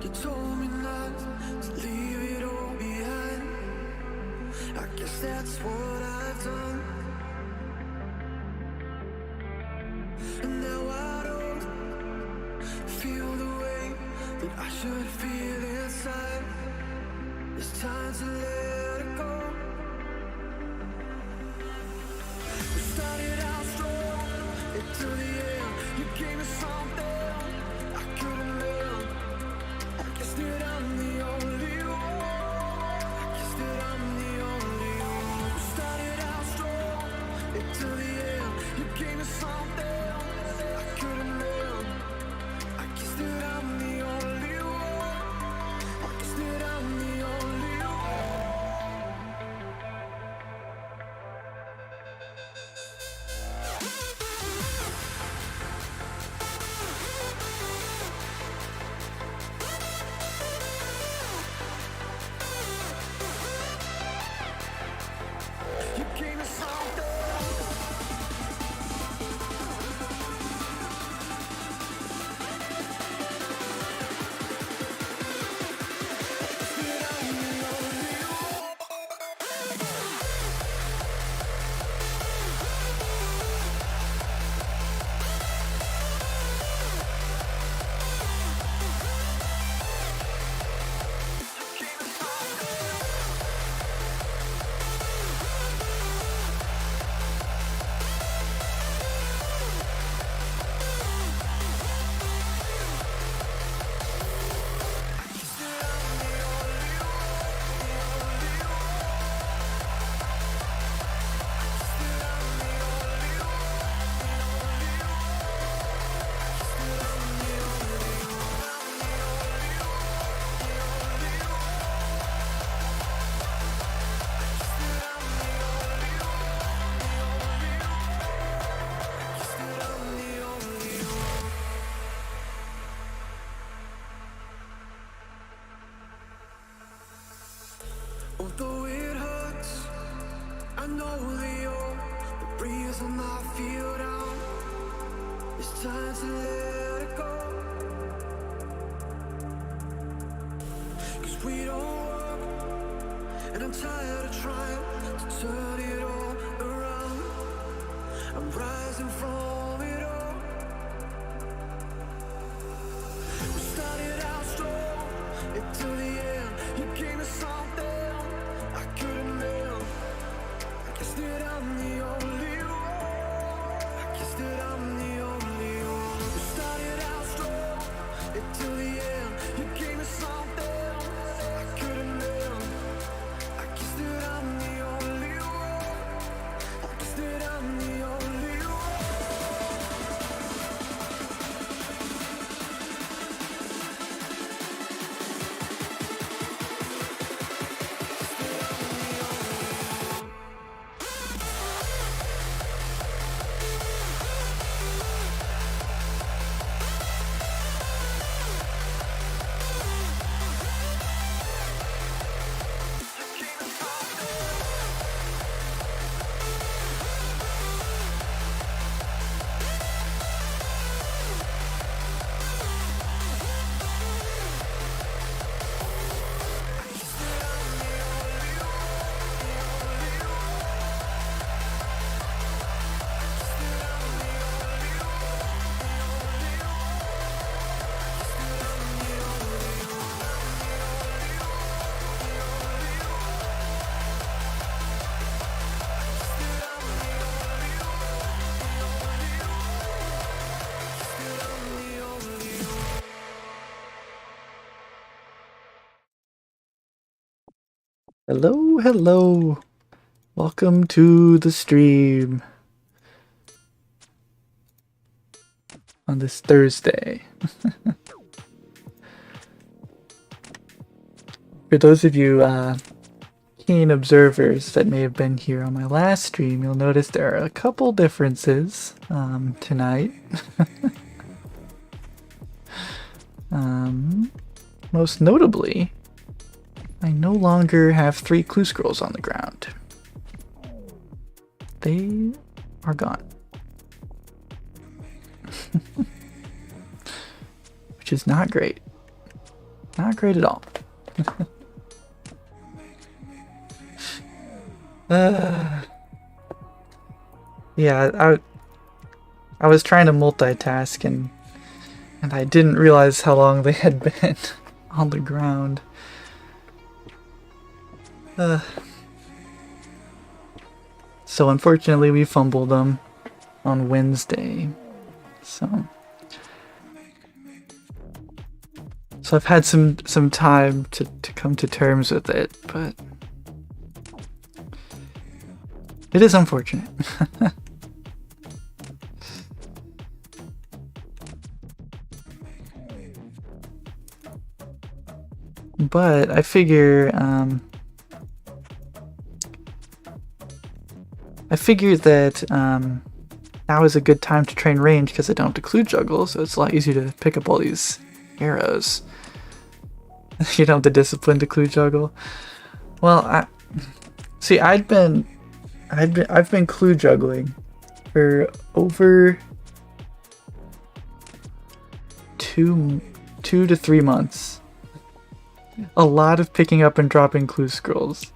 You told me not to leave it all behind. I guess that's what I've done. And now I don't feel the way that I should feel inside. It's time to let it go. We started out strong until the end. You gave me something I couldn't live. I guess that I'm the only one. I guess that I'm the only one. We started out strong until the end. You gave me something I couldn't live. I guess that I'm the only one. I guess that I'm the only one. You gave me something. Although it hurts, I know the reason I feel down. It's time to let it go. 'Cause we don't work, and I'm tired of trying to turn it all around. I'm rising from it all. We started out strong until the end. You gave me something I couldn't live. I guess that I'm the only one. I guess that I'm the only one. We started out strong until the end. You gave me something I couldn't live. I guess that I'm the only one. I guess that I'm the only one. Hello, hello. Welcome to the stream on this Thursday. For those of you keen observers that may have been here on my last stream, you'll notice there are a couple differences tonight. Most notably, I no longer have 3 clue scrolls on the ground. They are gone. Which is not great. not great at all. Yeah, I was trying to multitask and I didn't realize how long they had been on the ground. So unfortunately we fumbled them on Wednesday. So I've had some time to come to terms with it, but it is unfortunate. But I figure that now is a good time to train range because I don't have to clue juggle, so it's a lot easier to pick up all these arrows. You don't have the discipline to clue juggle. Well, I've been clue juggling for over 2 to 3 months. A lot of picking up and dropping clue scrolls.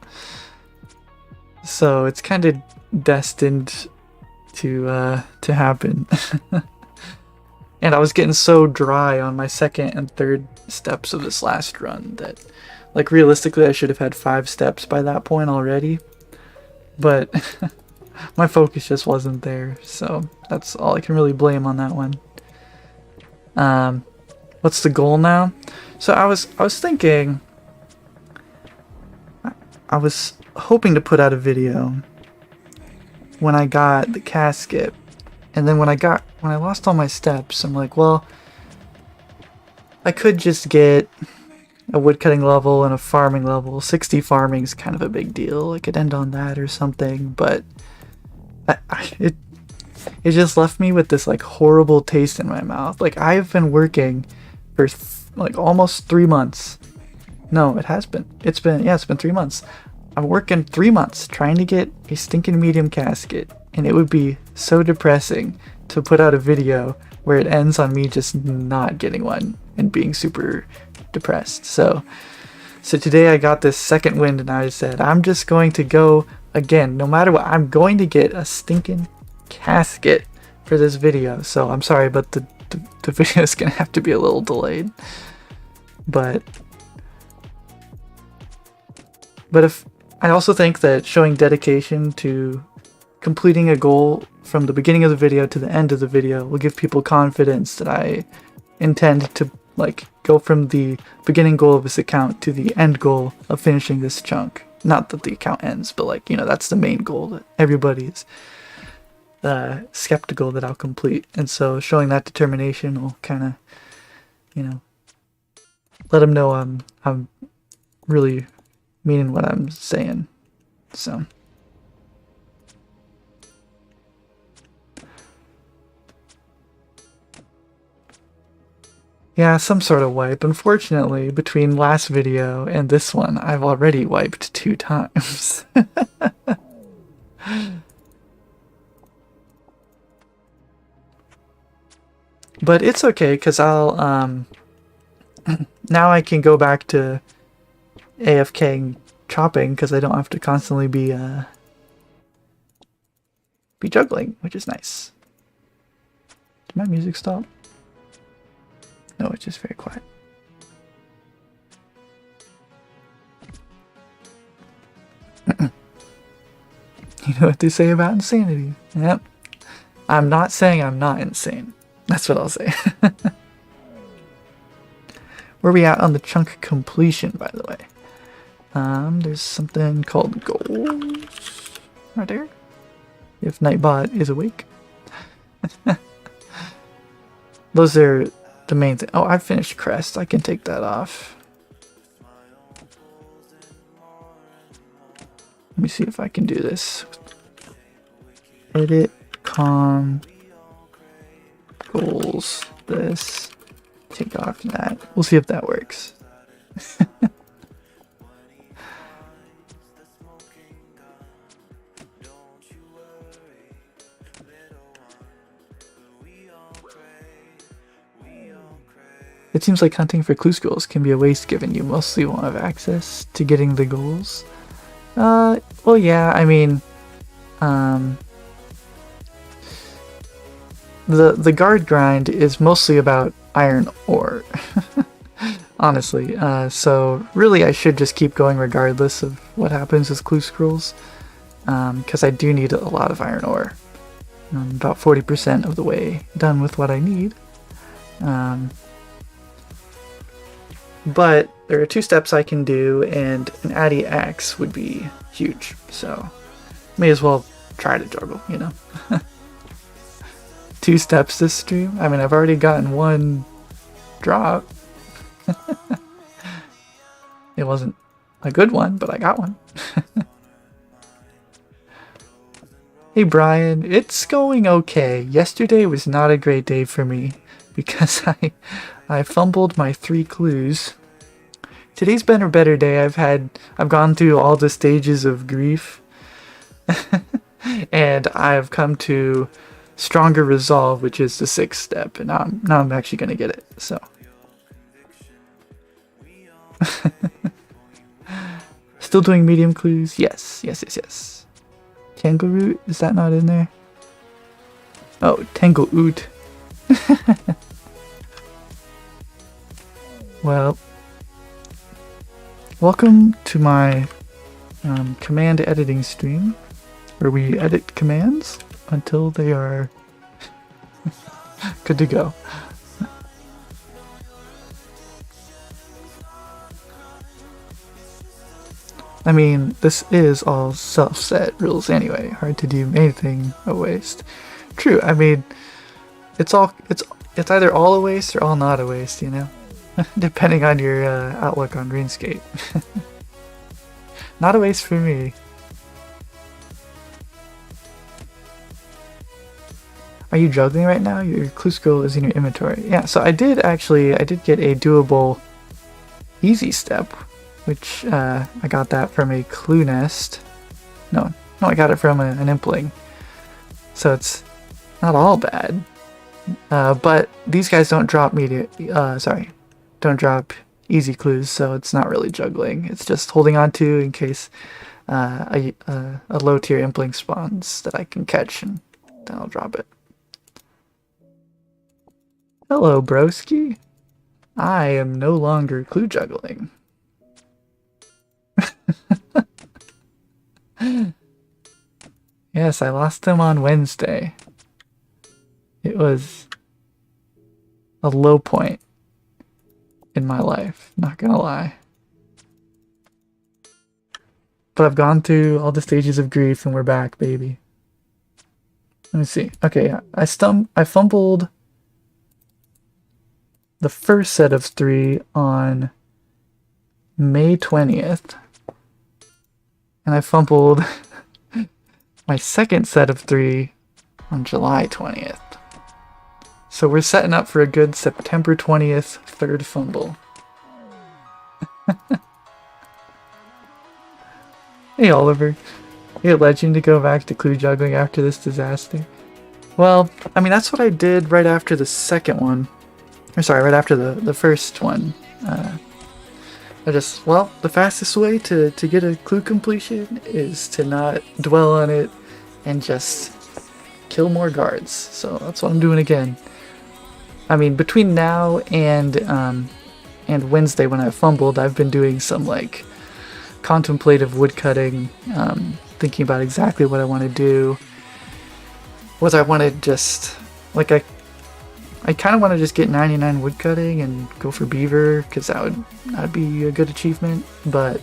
So it's kind of destined to happen. And I was getting so dry on my second and third steps of this last run that, like, realistically I should have had 5 steps by that point already. But my focus just wasn't there, so that's all I can really blame on that one. What's the goal now? So I was thinking, I was hoping to put out a video when I got the casket, and then when I lost all my steps, I'm like, well, I could just get a woodcutting level and a farming level. 60 farming is kind of a big deal. I could end on that or something, but it just left me with this like horrible taste in my mouth. Like, I've been working for like almost 3 months. No, it has been. It's been 3 months. I'm working 3 months trying to get a stinking medium casket, and it would be so depressing to put out a video where it ends on me just not getting one and being super depressed. So today I got this second wind and I said, I'm just going to go again. No matter what, I'm going to get a stinking casket for this video. So I'm sorry, but the video is going to have to be a little delayed. But if I also think that showing dedication to completing a goal from the beginning of the video to the end of the video will give people confidence that I intend to like go from the beginning goal of this account to the end goal of finishing this chunk. Not that the account ends, but like, you know, that's the main goal that everybody's skeptical that I'll complete. And so showing that determination will kind of, you know, let them know I'm really meaning what I'm saying. So yeah, some sort of wipe. Unfortunately, between last video and this one, I've already wiped 2 times. But it's okay, because I'll, now I can go back to AFK chopping, because I don't have to constantly be juggling, which is nice. Did my music stop? No, it's just very quiet. You know what they say about insanity. Yep. I'm not saying I'm not insane. That's what I'll say. Where are we at on the chunk completion, by the way? There's something called goals right there. If Nightbot is awake. Those are the main thing. Oh, I finished crest. I can take that off. Let me see if I can do this. Edit, goals, this, take off that. We'll see if that works. It seems like hunting for clue scrolls can be a waste given you mostly won't have access to getting the goals. Well, yeah, I mean, the guard grind is mostly about iron ore, honestly. So really I should just keep going regardless of what happens with clue scrolls, because I do need a lot of iron ore. I'm about 40% of the way done with what I need. But there are 2 steps I can do, and an Addy axe would be huge, so may as well try to juggle, you know? 2 steps this stream? I mean, I've already gotten 1 drop. It wasn't a good one, but I got one. Hey Brian, it's going okay. Yesterday was not a great day for me because I fumbled my 3 clues. Today's been a better day. I've gone through all the stages of grief and I've come to stronger resolve, which is the 6th step, and now I'm actually gonna get it. So still doing medium clues? Yes. Tangleroot? Is that not in there? Oh, Tangleoot. Well, welcome to my command editing stream, where we edit commands until they are good to go. I mean, this is all self-set rules anyway. Hard to do anything a waste. True. I mean, it's either all a waste or all not a waste, you know, depending on your outlook on RuneScape. Not a waste for me. Are you juggling right now? Your clue scroll is in your inventory. Yeah. So I did get a doable easy step, which I got that from a clue nest. No, I got it from an impling. So it's not all bad. But these guys don't drop don't drop easy clues, so it's not really juggling. It's just holding on to in case a low tier impling spawns that I can catch, and then I'll drop it. Hello, broski. I am no longer clue juggling. Yes, I lost them on Wednesday. It was a low point in my life, not gonna lie. But I've gone through all the stages of grief and we're back, baby. Let me see. Okay, I fumbled the first set of 3 on May 20th. And I fumbled my second set of 3 on July 20th. So we're setting up for a good September 20th 3rd fumble. Hey Oliver, you're a legend to go back to clue juggling after this disaster. Well, I mean, that's what I did right after the second one. Or sorry, right after the first one. The fastest way to get a clue completion is to not dwell on it and just kill more guards. So that's what I'm doing again. I mean, between now and Wednesday when I fumbled, I've been doing some like contemplative woodcutting, thinking about exactly what I want to do. Whether I want to just like I kind of want to just get 99 woodcutting and go for beaver, because that'd be a good achievement, but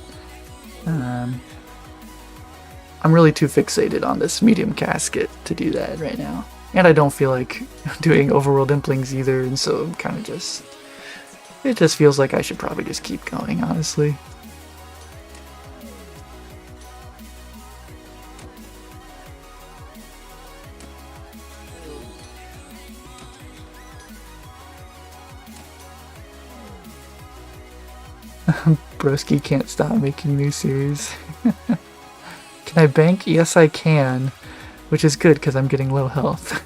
I'm really too fixated on this medium casket to do that right now. And I don't feel like doing overworld implings either, and so I'm kind of just... It just feels like I should probably just keep going, honestly. Broski can't stop making new series. Can I bank? Yes, I can. Which is good, because I'm getting low health.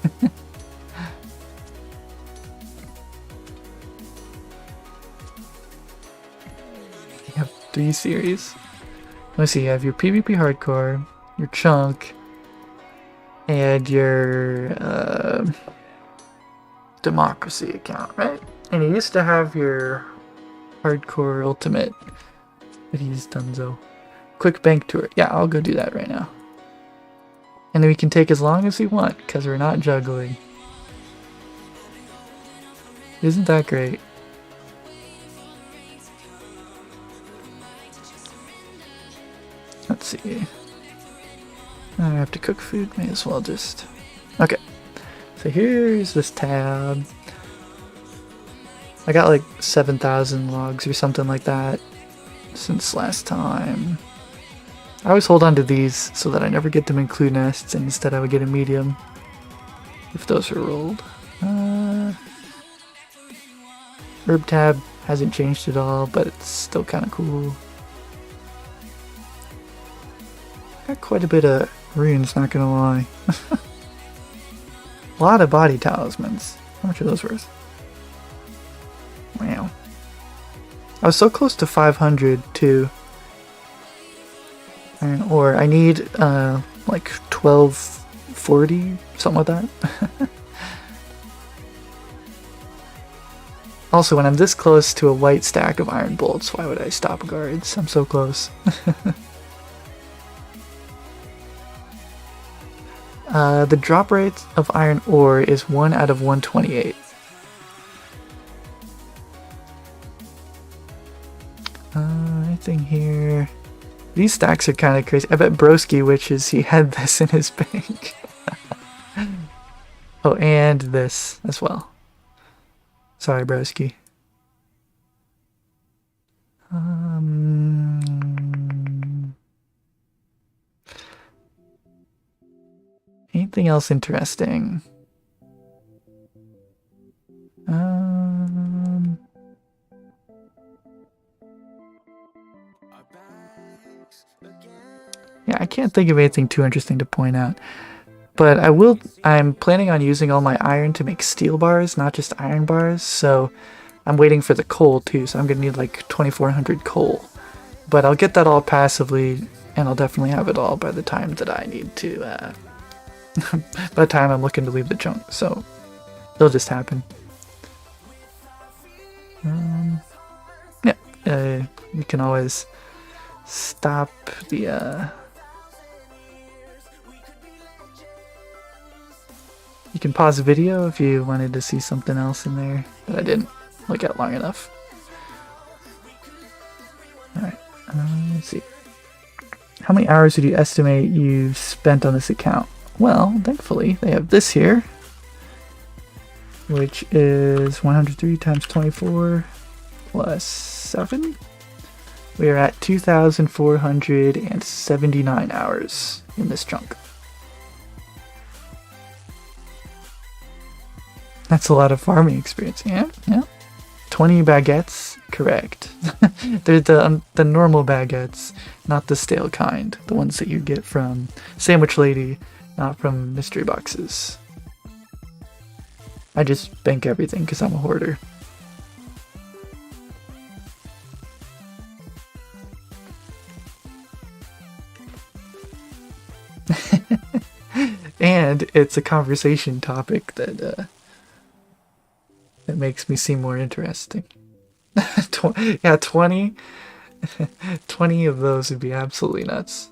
3 series. Let's see, you have your PvP Hardcore, your Chunk, and your Democracy account, right? And you used to have your Hardcore Ultimate, but he's donezo. Quick bank tour. Yeah, I'll go do that right now. And then we can take as long as we want, because we're not juggling. Isn't that great? Let's see. I have to cook food, may as well just... Okay. So here's this tab. I got like 7,000 logs or something like that since last time. I always hold on to these so that I never get them in clue nests, and instead I would get a medium if those are rolled. Herb tab hasn't changed at all, but it's still kind of cool. Got quite a bit of runes, not gonna lie. A lot of body talismans. How much are those worth? Wow. I was so close to 500 too. Iron ore. I need like 1240, something like that. Also, when I'm this close to a white stack of iron bolts, why would I stop guards? I'm so close. The drop rate of iron ore is 1 out of 128. Anything here? These stacks are kind of crazy. I bet Broski wishes he had this in his bank. Oh, and this as well. Sorry, Broski. Anything else interesting? Yeah, I can't think of anything too interesting to point out. But I'm planning on using all my iron to make steel bars, not just iron bars, so I'm waiting for the coal too, so I'm gonna need like 2400 coal. But I'll get that all passively, and I'll definitely have it all by the time that I need to, by the time I'm looking to leave the chunk, so it'll just happen. Yeah, you can always stop the, you can pause the video if you wanted to see something else in there that I didn't look at long enough. Alright, let's see. How many hours would you estimate you've spent on this account? Well, thankfully, they have this here, which is 103 times 24 plus 7. We are at 2,479 hours in this chunk. That's a lot of farming experience. Yeah. 20 baguettes, correct. They're the normal baguettes, not the stale kind. The ones that you get from Sandwich Lady, not from mystery boxes. I just bank everything because I'm a hoarder. And it's a conversation topic that that makes me seem more interesting. Yeah, 20 of those would be absolutely nuts.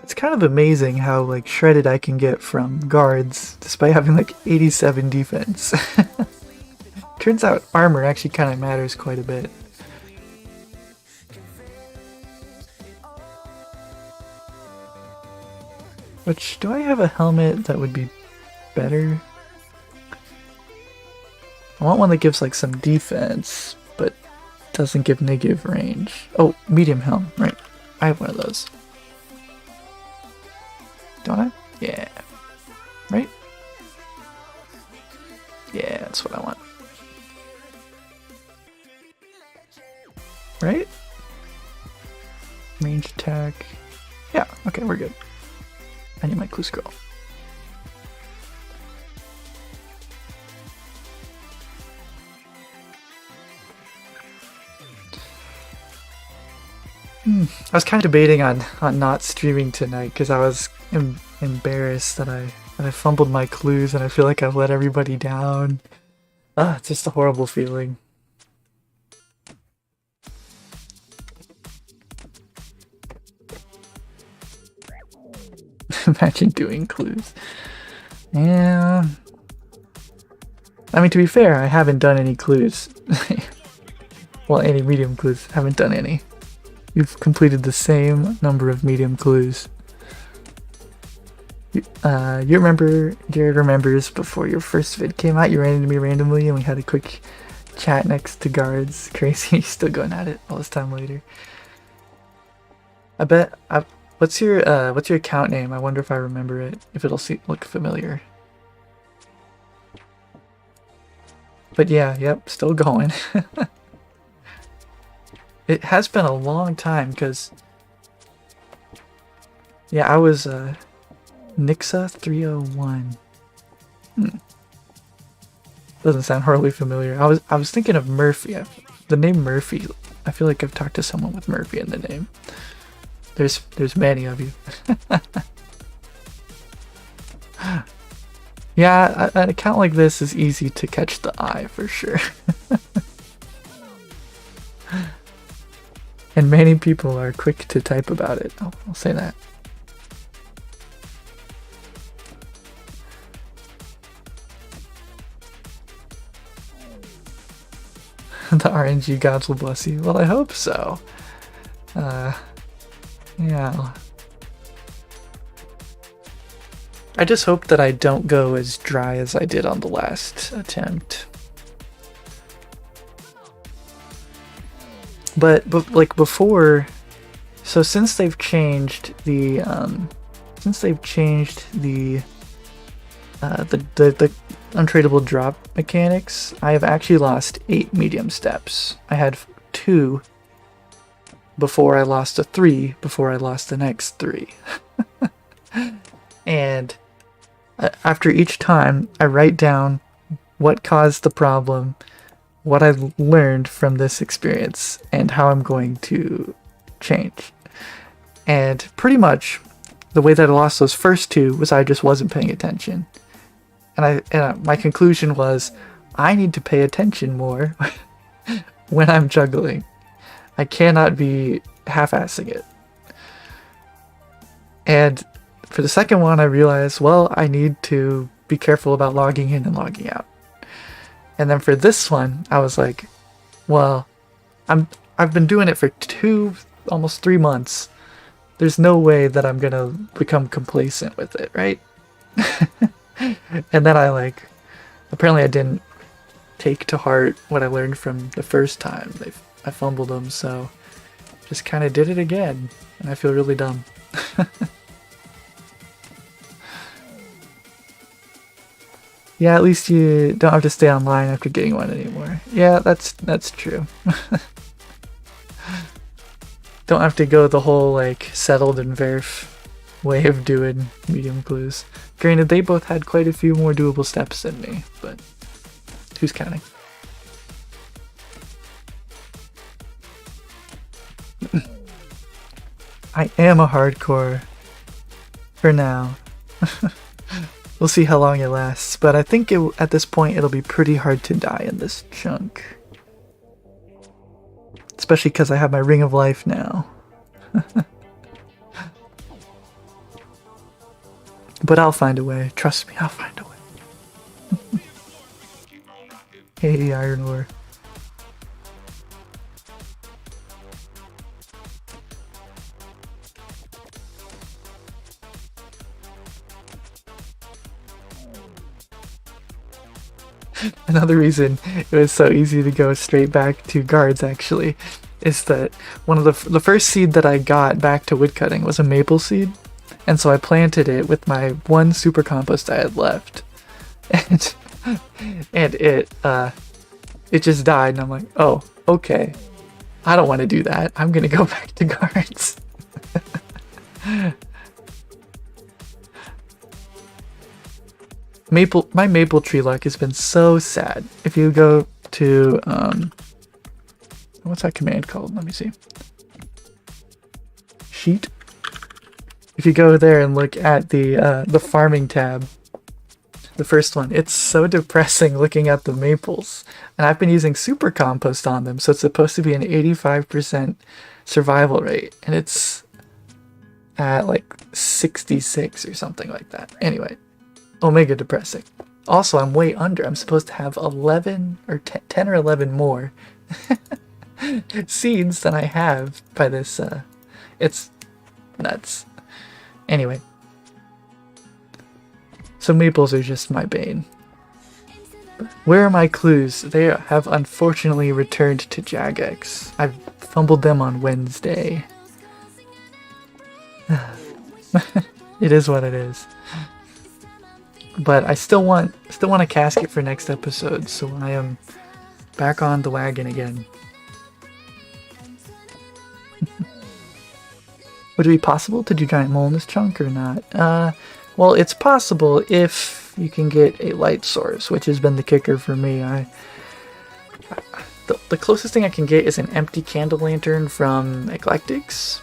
It's kind of amazing how like shredded I can get from guards despite having like 87 defense. Turns out armor actually kind of matters quite a bit. Which, do I have a helmet that would be better? I want one that gives like some defense, but doesn't give negative range. Oh, medium helm, right. I have one of those. Don't I? Yeah. Right? Yeah, that's what I want. Right? Range attack. Yeah, okay, we're good. I need my clue scroll. I was kind of debating on not streaming tonight because I was embarrassed that I fumbled my clues and I feel like I've let everybody down. It's just a horrible feeling. Imagine doing clues. Yeah. I mean, to be fair, I haven't done any clues. Well, any medium clues. Haven't done any. You've completed the same number of medium clues. You remember, Jared remembers before your first vid came out, you ran into me randomly and we had a quick chat next to guards. Crazy, still going at it all this time later. I bet, what's your account name? I wonder if I remember it, if it'll look familiar. But yeah, yep, still going. It has been a long time, because... Yeah, I was, Nixa 301. Doesn't sound horribly familiar. I was thinking of Murphy. The name Murphy, I feel like I've talked to someone with Murphy in the name. There's many of you. Yeah, an account like this is easy to catch the eye for sure. And many people are quick to type about it. I'll say that. The RNG gods will bless you. Well, I hope so. Yeah. I just hope that I don't go as dry as I did on the last attempt. But like before, so since they've changed the untradeable drop mechanics, I have actually lost 8 medium steps. I had 2 before I lost a 3 before I lost the next 3. And after each time, I write down what caused the problem, what I learned from this experience, and how I'm going to change. And pretty much the way that I lost those first 2 was I just wasn't paying attention. And my conclusion was, I need to pay attention more when I'm juggling. I cannot be half-assing it. And for the second one, I realized, well, I need to be careful about logging in and logging out. And then for this one, I was like, well, I've been doing it for almost 3 months. There's no way that I'm gonna become complacent with it, right? And then apparently I didn't take to heart what I learned from the first time. I fumbled them, so just kind of did it again, and I feel really dumb. Yeah, at least you don't have to stay online after getting one anymore. Yeah, that's true. Don't have to go the whole like settled and verif way of doing medium clues. Granted, they both had quite a few more doable steps than me, but who's counting? I am a hardcore for now. We'll see how long it lasts, but I think at this point it'll be pretty hard to die in this chunk. Especially because I have my Ring of Life now. But I'll find a way. Trust me, I'll find a way. Hey, Iron Ore. Another reason it was so easy to go straight back to guards, actually, is that one of the first seed that I got back to woodcutting was a maple seed, and so I planted it with my 1 super compost I had left, and it just died, and I'm like, oh, okay, I don't want to do that. I'm gonna go back to guards. My maple tree luck has been so sad. If you go to what's that command called? Let me see. sheet. If you go there and look at the farming tab, the first one, it's so depressing looking at the maples. And I've been using super compost on them, so it's supposed to be an 85% survival rate, and it's at like 66 or something like that. Anyway, omega depressing. Also, I'm way under. I'm supposed to have 11 or 10 or 11 more seeds than I have by this. It's nuts. Anyway, so maples are just my bane. Where are my clues? They have unfortunately returned to Jagex. I've fumbled them on Wednesday. It is what it is. But I still want a casket for next episode, so I am back on the wagon again. Would it be possible to do giant mole in this chunk or not? Well, it's possible if you can get a light source, which has been the kicker for me. The closest thing I can get is an empty candle lantern from Eclectics,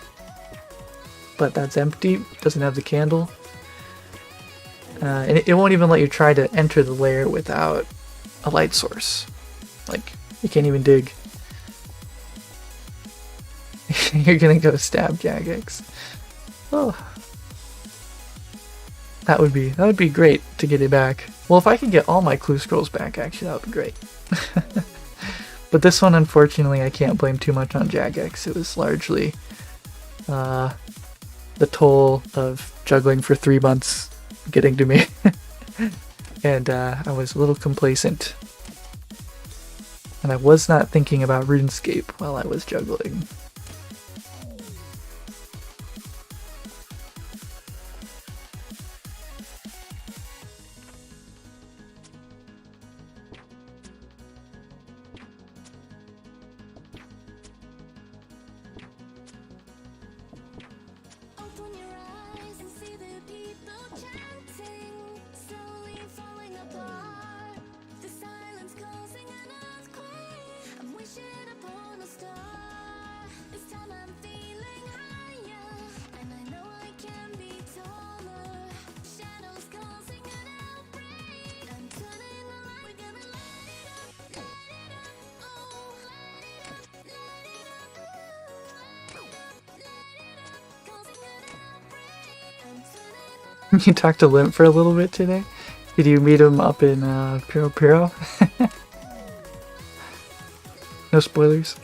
but that's empty, doesn't have the candle. And it won't even let you try to enter the lair without a light source. Like, you can't even dig. You're gonna go stab Jagex. Oh. That would be great to get it back. Well, if I could get all my clue scrolls back, actually, that would be great. But this one, unfortunately, I can't blame too much on Jagex. It was largely the toll of juggling for 3 months getting to me. And I was a little complacent. And I was not thinking about RuneScape while I was juggling. You talked to Limp for a little bit today? Did you meet him up in Piro Piro? No spoilers.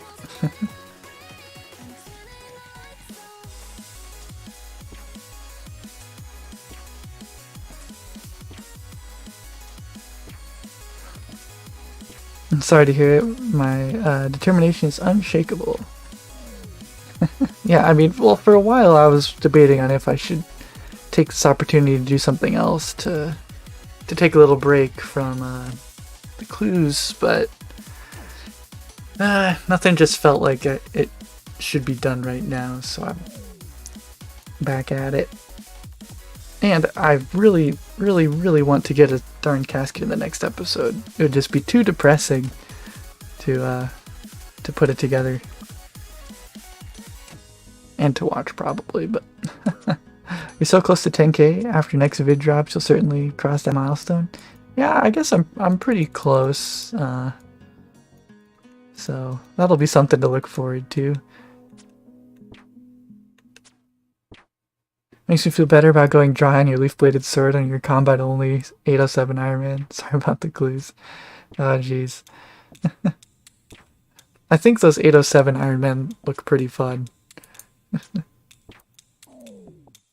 I'm sorry to hear it. My determination is unshakable. Yeah, I mean, well, for a while I was debating on if I should take this opportunity to do something else, to take a little break from the clues, but nothing just felt like it should be done right now, so I'm back at it. And I really, really, really want to get a darn casket in the next episode. It would just be too depressing to put it together. And to watch, probably, but you're so close to 10k. After next vid drops, you'll certainly cross that milestone. Yeah, I guess I'm pretty close. So that'll be something to look forward to. Makes me feel better about going dry on your leaf-bladed sword on your combat-only 807 Ironman. Sorry about the clues. Oh, jeez. I think those 807 Ironmen look pretty fun.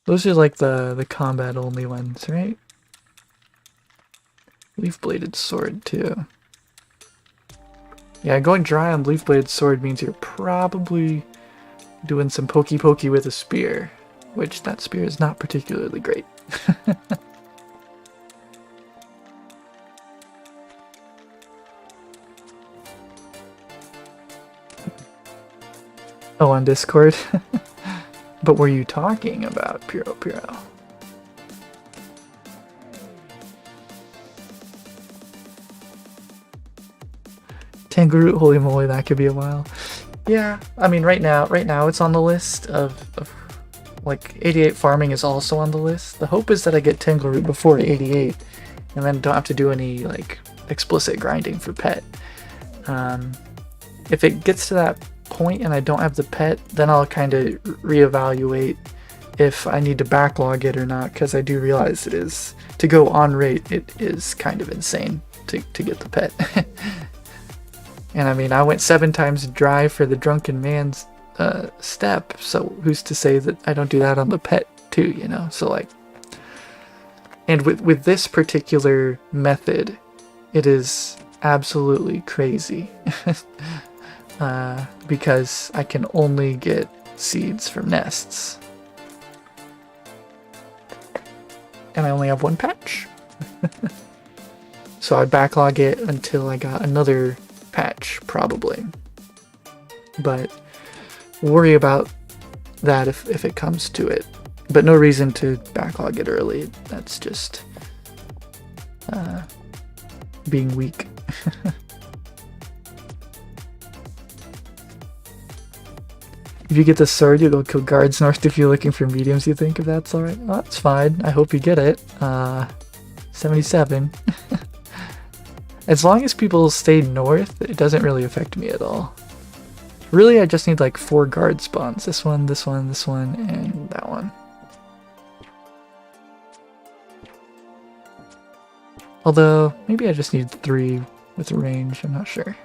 Those are like the combat-only ones, right? Leaf-bladed sword, too. Yeah, going dry on leaf-bladed sword means you're probably doing some pokey-pokey with a spear. Which, that spear is not particularly great. Oh, on Discord? But were you talking about Piro Piro? Tangaroot, holy moly, that could be a while. Yeah, I mean, right now it's on the list of like 88 farming is also on the list. The hope is that I get Tangleroot before 88, and then don't have to do any like explicit grinding for pet. If it gets to that point and I don't have the pet, then I'll kind of reevaluate if I need to backlog it or not, because I do realize it is, to go on rate, it is kind of insane to get the pet. And I mean, I went 7 times dry for the Drunken Man's step, so who's to say that I don't do that on the pet too, you know? So like, and with this particular method, it is absolutely crazy. Because I can only get seeds from nests. And I only have 1 patch. So I'd backlog it until I got another patch, probably. But worry about that if it comes to it. But no reason to backlog it early. That's just being weak. If you get the sword, you'll go kill guards north if you're looking for mediums, you think, if that's alright? Well, that's fine. I hope you get it. 77. As long as people stay north, it doesn't really affect me at all. Really, I just need like 4 guard spawns. This one, this one, this one, and that one. Although, maybe I just need 3 with range, I'm not sure.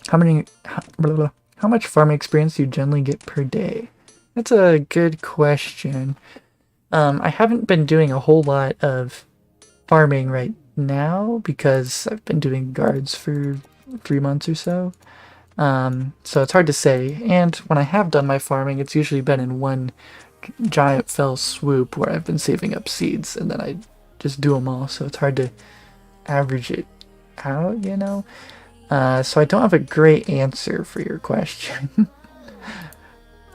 How much farming experience do you generally get per day? That's a good question. I haven't been doing a whole lot of farming right now because I've been doing guards for 3 months or so. So it's hard to say. And when I have done my farming, it's usually been in one giant fell swoop where I've been saving up seeds and then I just do them all. So it's hard to average it out, you know? So I don't have a great answer for your question.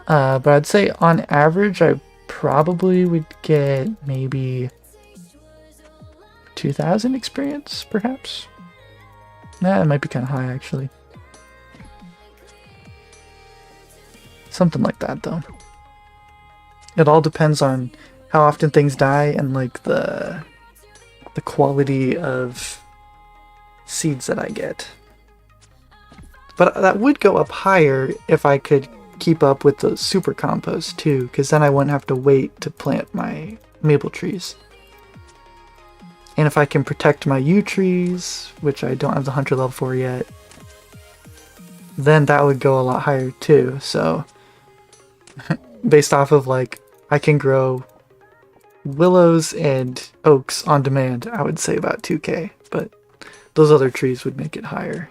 But I'd say on average, I probably would get maybe 2,000 experience, perhaps. Nah, it might be kind of high, actually. Something like that, though. It all depends on how often things die and, like, the quality of seeds that I get. But that would go up higher if I could keep up with the super compost too, because then I wouldn't have to wait to plant my maple trees. And if I can protect my yew trees, which I don't have the hunter level for yet, then that would go a lot higher too. So based off of like, I can grow willows and oaks on demand, I would say about 2k, but those other trees would make it higher.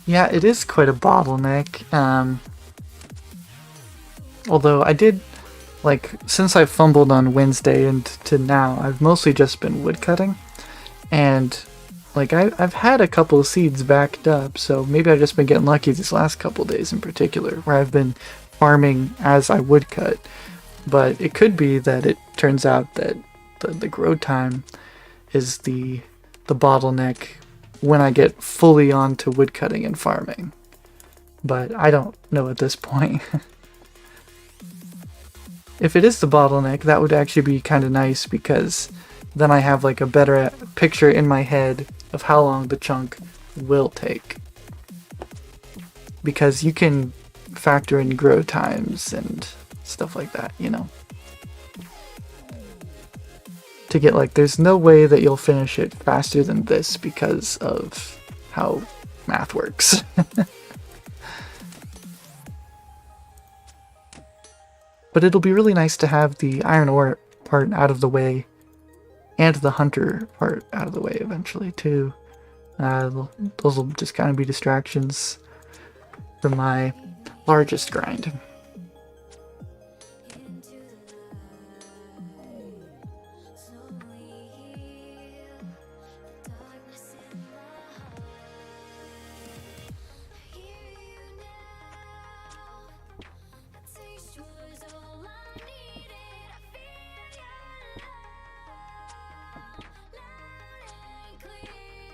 Yeah, it is quite a bottleneck. Although I did, like, since I fumbled on Wednesday and to now, I've mostly just been woodcutting. And, like, I've had a couple of seeds backed up, so maybe I've just been getting lucky these last couple days in particular, where I've been farming as I woodcut. But it could be that it turns out that the grow time is the bottleneck when I get fully onto woodcutting and farming. But I don't know at this point. If it is the bottleneck, that would actually be kind of nice, because then I have like a better picture in my head of how long the chunk will take. Because you can factor in grow times and stuff like that, you know. To get like, there's no way that you'll finish it faster than this because of how math works. But it'll be really nice to have the iron ore part out of the way and the hunter part out of the way eventually too. Those will just kind of be distractions from my largest grind.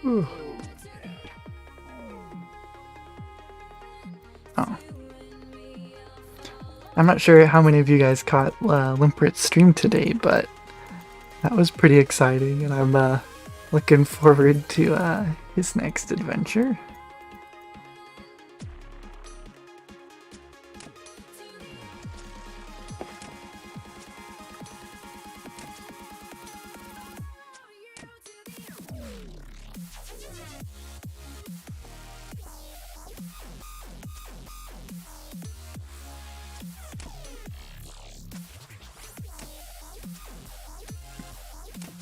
Ooh. Oh. I'm not sure how many of you guys caught Limperit's stream today, but that was pretty exciting, and I'm looking forward to his next adventure.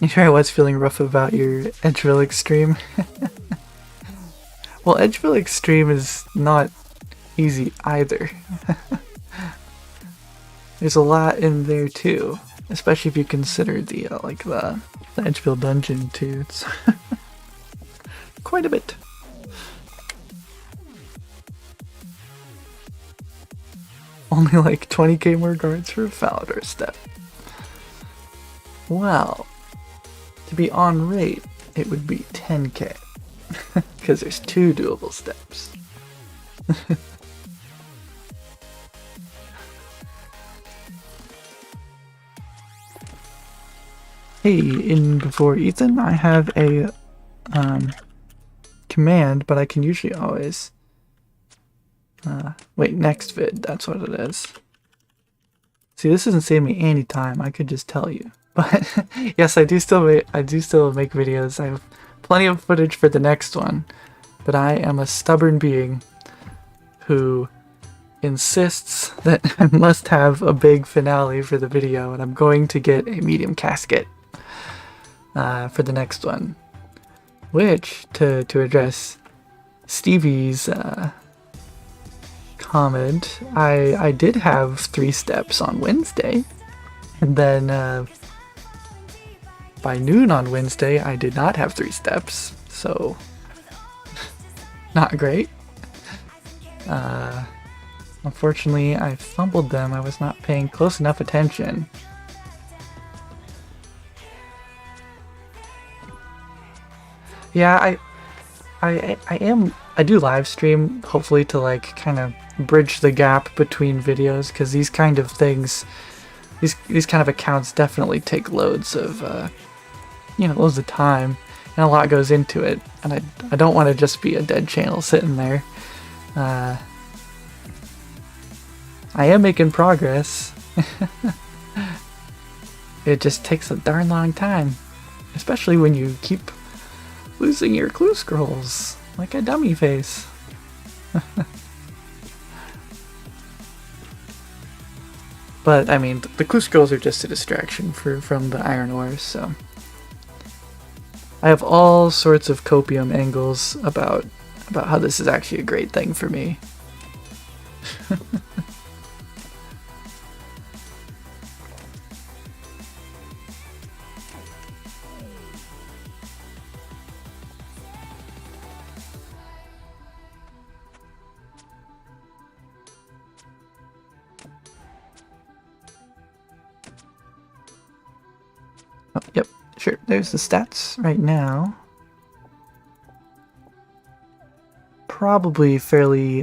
You sure I was feeling rough about your Edgeville Extreme? Well, Edgeville Extreme is not easy either. There's a lot in there too, especially if you consider the the Edgeville dungeon too. It's quite a bit. Only like 20k more guards for Falador step. Well, to be on rate, it would be 10k. Because there's 2 doable steps. Hey, in before Ethan, I have a command, but I can usually always wait, nextvid, that's what it is. See, this doesn't save me any time. I could just tell you. But yes, I do still make videos. I have plenty of footage for the next one, but I am a stubborn being who insists that I must have a big finale for the video, and I'm going to get a medium casket for the next one. Which, to address Stevie's comment, I did have 3 steps on Wednesday, and then by noon on Wednesday I did not have 3 steps, so not great. Unfortunately, I fumbled them. I was not paying close enough attention. Yeah, I do live stream, hopefully to like kind of bridge the gap between videos, because these kind of things, these kind of accounts definitely take loads of loads of time, and a lot goes into it, and I don't want to just be a dead channel sitting there. I am making progress. It just takes a darn long time, especially when you keep losing your clue scrolls like a dummy face. But I mean, the clue scrolls are just a distraction from the iron ores, so I have all sorts of copium angles about how this is actually a great thing for me. Oh, yep, sure. There's the stats right now. Probably fairly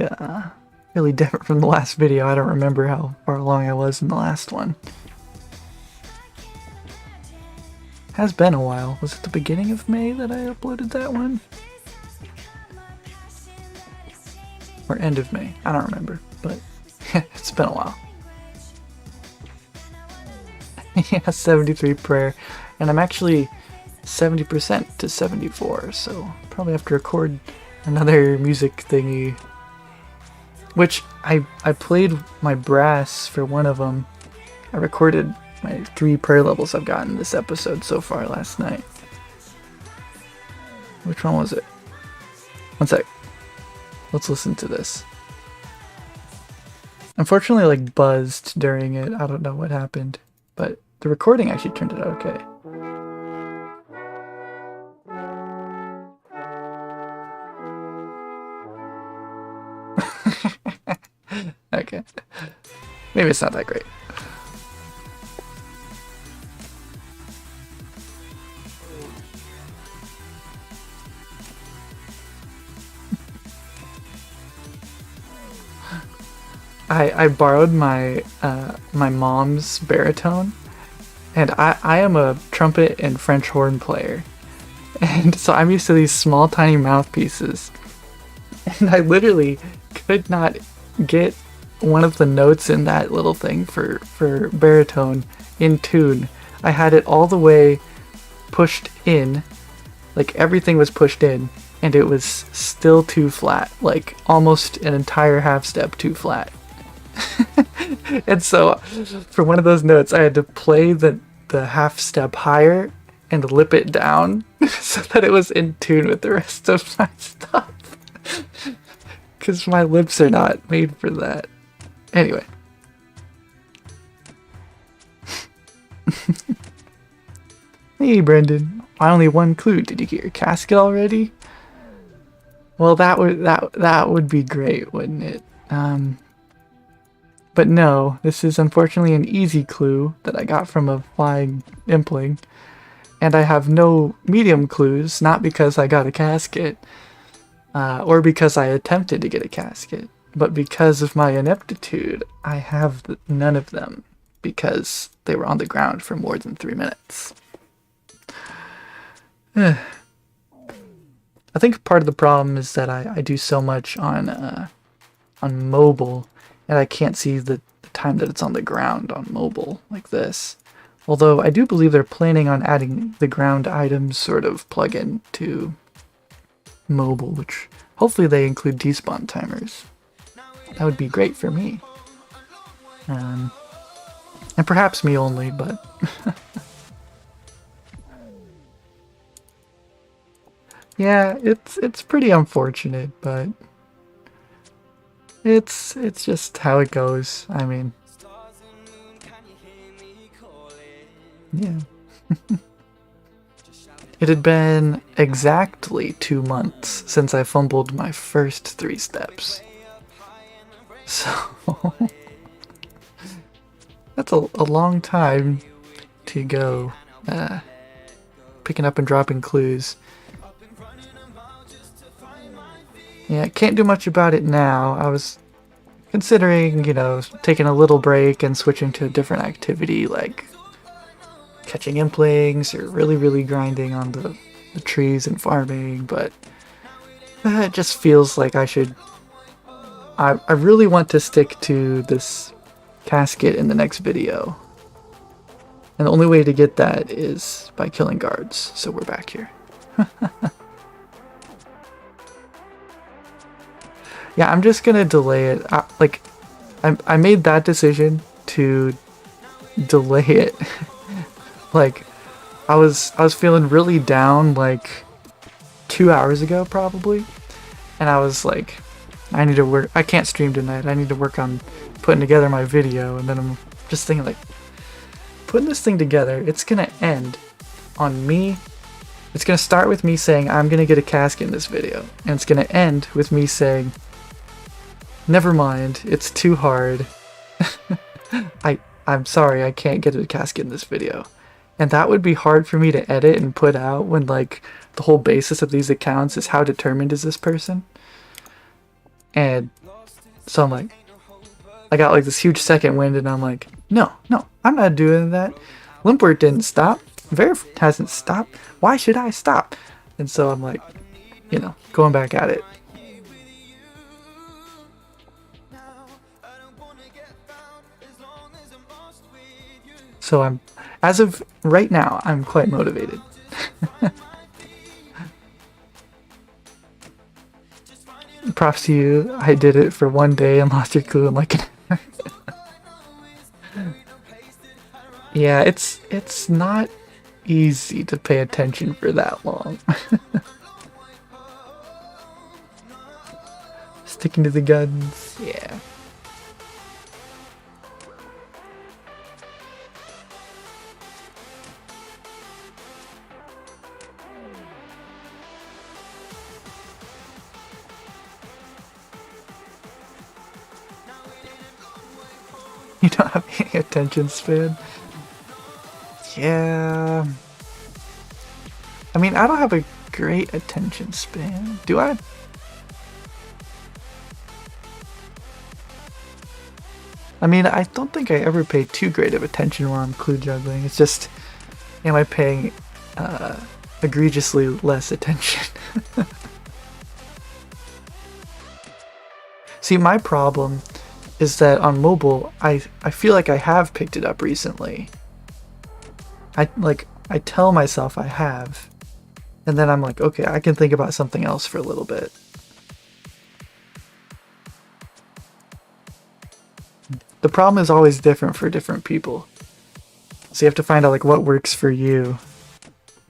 different from the last video. I don't remember how far along I was in the last one. Has been a while. Was it the beginning of May that I uploaded that one? Or end of May? I don't remember, but it's been a while. Yeah, 73 prayer, and I'm actually 70% to 74, so probably have to record another music thingy, which I played my brass for one of them. I recorded my 3 prayer levels I've gotten this episode so far last night. Which one was it? One sec. Let's listen to this. Unfortunately, like, buzzed during it. I don't know what happened, but the recording actually turned out okay. Okay. Maybe it's not that great. I borrowed my my mom's baritone, and I am a trumpet and French horn player, and so I'm used to these small tiny mouthpieces, and I literally could not get one of the notes in that little thing for baritone in tune. I had it all the way pushed in, like everything was pushed in, and it was still too flat, like almost an entire half step too flat. And so for one of those notes I had to play the half step higher and lip it down so that it was in tune with the rest of my stuff, because my lips are not made for that. Anyway. Hey Brendan, finally one clue. Did you get your casket already? Well, that would be great, wouldn't it? But no, this is unfortunately an easy clue that I got from a flying impling, and I have no medium clues, not because I got a casket, or because I attempted to get a casket, but because of my ineptitude, I have none of them, because they were on the ground for more than 3 minutes. I think part of the problem is that I do so much on mobile, and I can't see the time that it's on the ground on mobile like this. Although I do believe they're planning on adding the ground items sort of plugin to mobile, which hopefully they include despawn timers. That would be great for me. And perhaps me only, but... yeah, it's pretty unfortunate, but... It's just how it goes. I mean, yeah. It had been exactly 2 months since I fumbled my first 3 steps. So that's a long time to go picking up and dropping clues. Yeah, can't do much about it now. I was considering, you know, taking a little break and switching to a different activity like catching implings or really grinding on the trees and farming, but it just feels like I should... I really want to stick to this casket in the next video. And the only way to get that is by killing guards, so we're back here. Yeah, I'm just gonna delay it. I made that decision to delay it. Like, I was feeling really down like 2 hours ago probably, and I was like, I need to work. I can't stream tonight. I need to work on putting together my video. And then I'm just thinking, like, putting this thing together, it's gonna end on me. It's gonna start with me saying I'm gonna get a casket in this video, and it's gonna end with me saying, never mind, it's too hard. I'm sorry, I can't get a casket in this video. And that would be hard for me to edit and put out when, like, the whole basis of these accounts is how determined is this person. And so I'm like, I got like this huge second wind, and I'm like, no, I'm not doing that. Limpwort didn't stop. Verif hasn't stopped. Why should I stop? And so I'm like, you know, going back at it. So as of right now, I'm quite motivated. props to you. I did it for one day and lost your clue in like an hour. Yeah, it's not easy to pay attention for that long. Sticking to the guns, yeah. You don't have any attention span? Yeah. I mean, I don't have a great attention span. Do I? I mean, I don't think I ever pay too great of attention while I'm clue juggling. It's just, am I paying egregiously less attention? See, my problem is that on mobile, I feel like I have picked it up recently. I tell myself I have, and then I'm like, okay, I can think about something else for a little bit. The problem is always different for different people. So you have to find out like what works for you.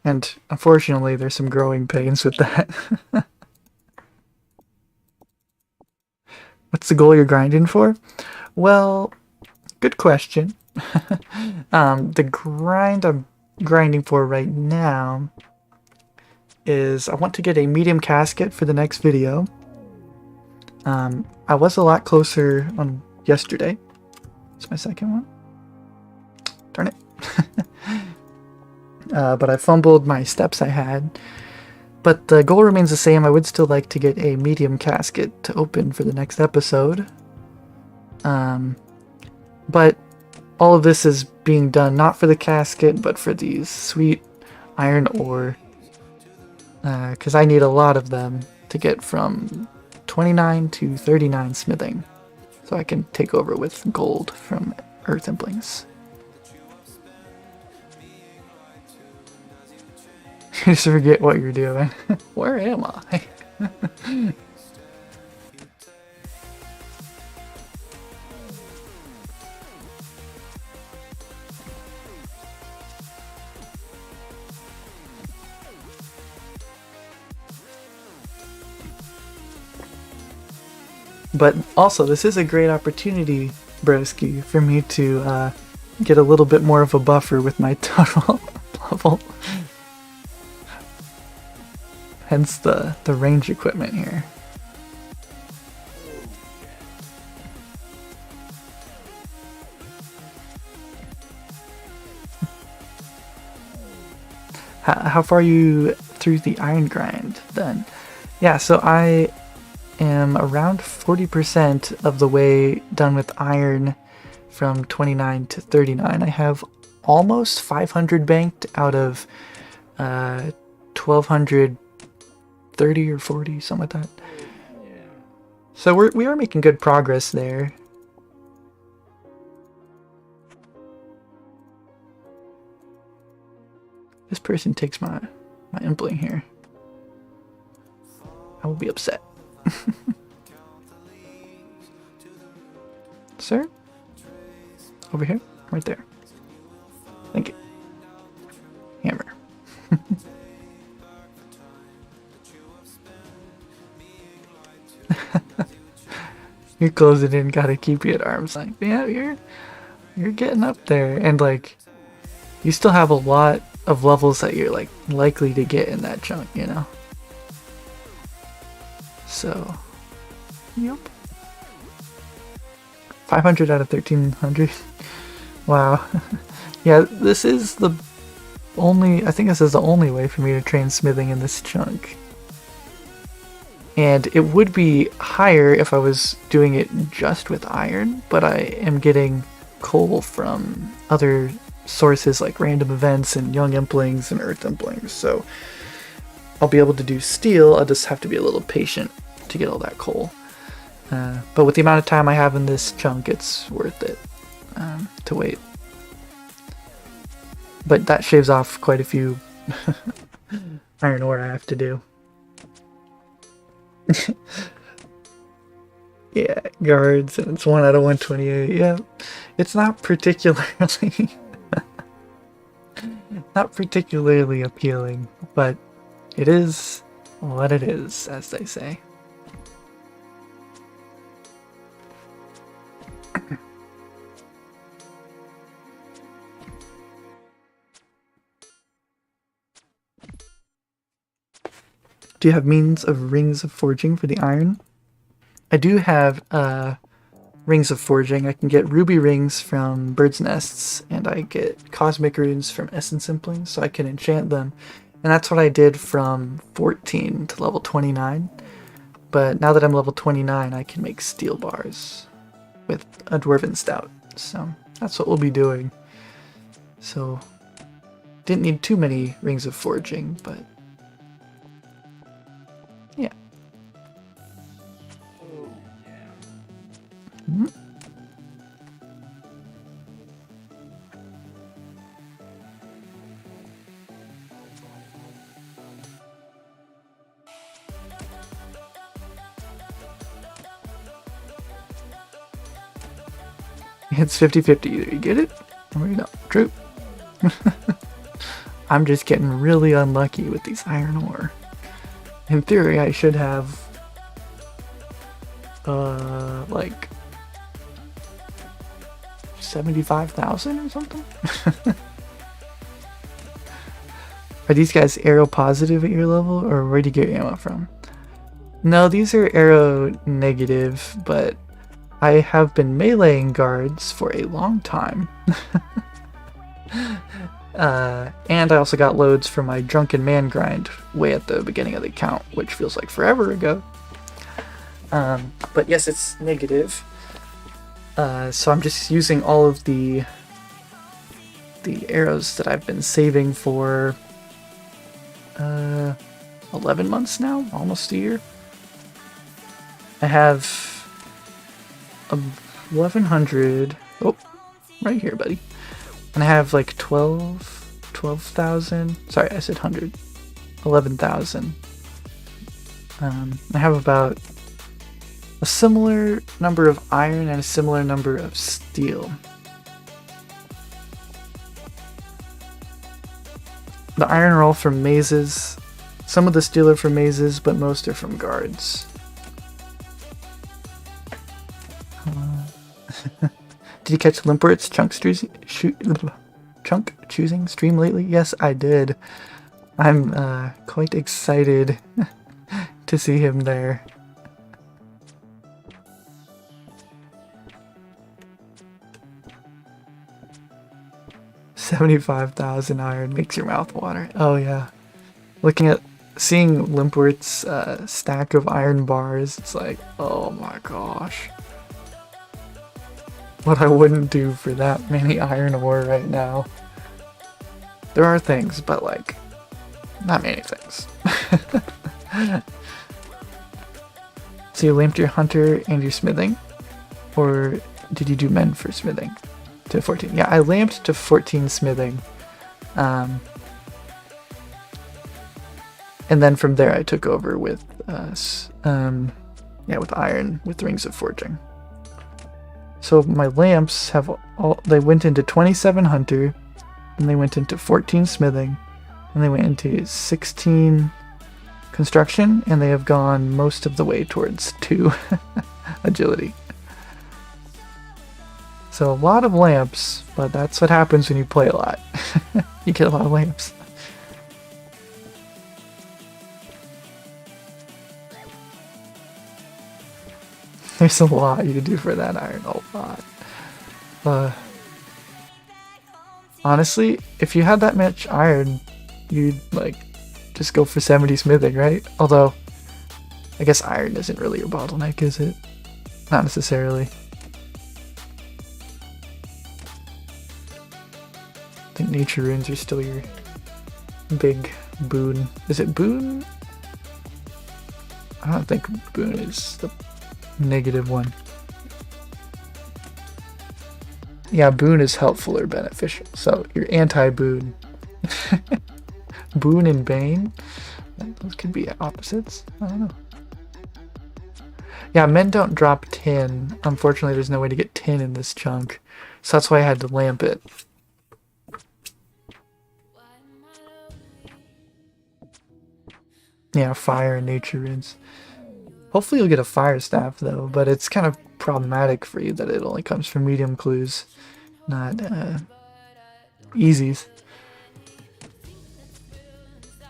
And unfortunately, there's some growing pains with that. What's the goal you're grinding for? Well, good question. The grind I'm grinding for right now is I want to get a medium casket for the next video. I was a lot closer on yesterday. It's my second one. Darn it. But I fumbled my steps I had. But the goal remains the same. I would still like to get a medium casket to open for the next episode. But all of this is being done not for the casket, but for these sweet iron ore. Because I need a lot of them to get from 29 to 39 smithing. So I can take over with gold from Earth Implings. You just forget what you're doing. Where am I? But also, this is a great opportunity, broski, for me to get a little bit more of a buffer with my total level. Hence the range equipment here. How far are you through the iron grind then? Yeah, so I am around 40% of the way done with iron from 29 to 39. I have almost 500 banked out of 1230 or 40, something like that. So we are making good progress there. This person takes my impling here. I will be upset. Sir? Over here? Right there. Thank you. Hammer. You're closing in, gotta keep you at arm's length. Yeah, you're getting up there, and like you still have a lot of levels that you're like likely to get in that chunk, you know? So, yep. 500 out of 1300. Wow. Yeah, this is the only, I think this is the only way for me to train smithing in this chunk. And it would be higher if I was doing it just with iron, but I am getting coal from other sources like random events and young implings and earth implings, so I'll be able to do steel. I'll just have to be a little patient to get all that coal. But with the amount of time I have in this chunk, it's worth it to wait. But that shaves off quite a few iron ore I have to do. Yeah, guards, and it's 1 out of 128. Yeah, it's not particularly not particularly appealing, but it is what it is, as they say. Do you have means of rings of forging for the iron? I do have rings of forging. I can get ruby rings from birds' nests, and I get cosmic runes from essence simplings, so I can enchant them. And that's what I did from 14 to level 29. But now that I'm level 29, I can make steel bars with a dwarven stout. So that's what we'll be doing. So didn't need too many rings of forging, but yeah. Mm-hmm. It's 50-50. Either you get it or you don't. True. I'm just getting really unlucky with these iron ore. In theory, I should have like 75,000 or something. Are these guys arrow positive at your level, or where do you get your ammo from? No, these are arrow negative, but I have been meleeing guards for a long time. And I also got loads for my drunken man grind way at the beginning of the account, which feels like forever ago. But yes, it's negative. So I'm just using all of the arrows that I've been saving for 11 months now, almost a year. I have 1,100. Oh, right here, buddy. And I have like 12,000. Sorry, I said 100. 11,000. I have about a similar number of iron and a similar number of steel. The iron are all from mazes. Some of the steel are from mazes, but most are from guards. Did you catch Limpert's chunk choosing stream lately? Yes, I did. I'm quite excited to see him there. $75,000 iron makes your mouth water. Oh yeah. Seeing Limpert's stack of iron bars, it's like, oh my gosh. What I wouldn't do for that many iron ore right now. There are things, but like, not many things. So you lamped your hunter and your smithing? Or did you do men for smithing? To 14. Yeah, I lamped to 14 smithing. And then from there I took over with with iron, with rings of forging. So my lamps have they went into 27 hunter, and they went into 14 smithing, and they went into 16 construction, and they have gone most of the way towards 2 agility. So a lot of lamps, but that's what happens when you play a lot. You get a lot of lamps. There's a lot you can do for that iron, a lot. Honestly, if you had that much iron, you'd like just go for 70 smithing, right? Although, I guess iron isn't really your bottleneck, is it? Not necessarily. I think nature runes are still your big boon. Is it boon? I don't think boon is the negative one. Yeah, boon is helpful or beneficial. So you're anti-boon. Boon and bane? Those could be opposites. I don't know. Yeah, men don't drop tin. Unfortunately, there's no way to get tin in this chunk. So that's why I had to lamp it. Yeah, fire and nature runes. Hopefully you'll get a fire staff though, but it's kind of problematic for you that it only comes from medium clues, not easies.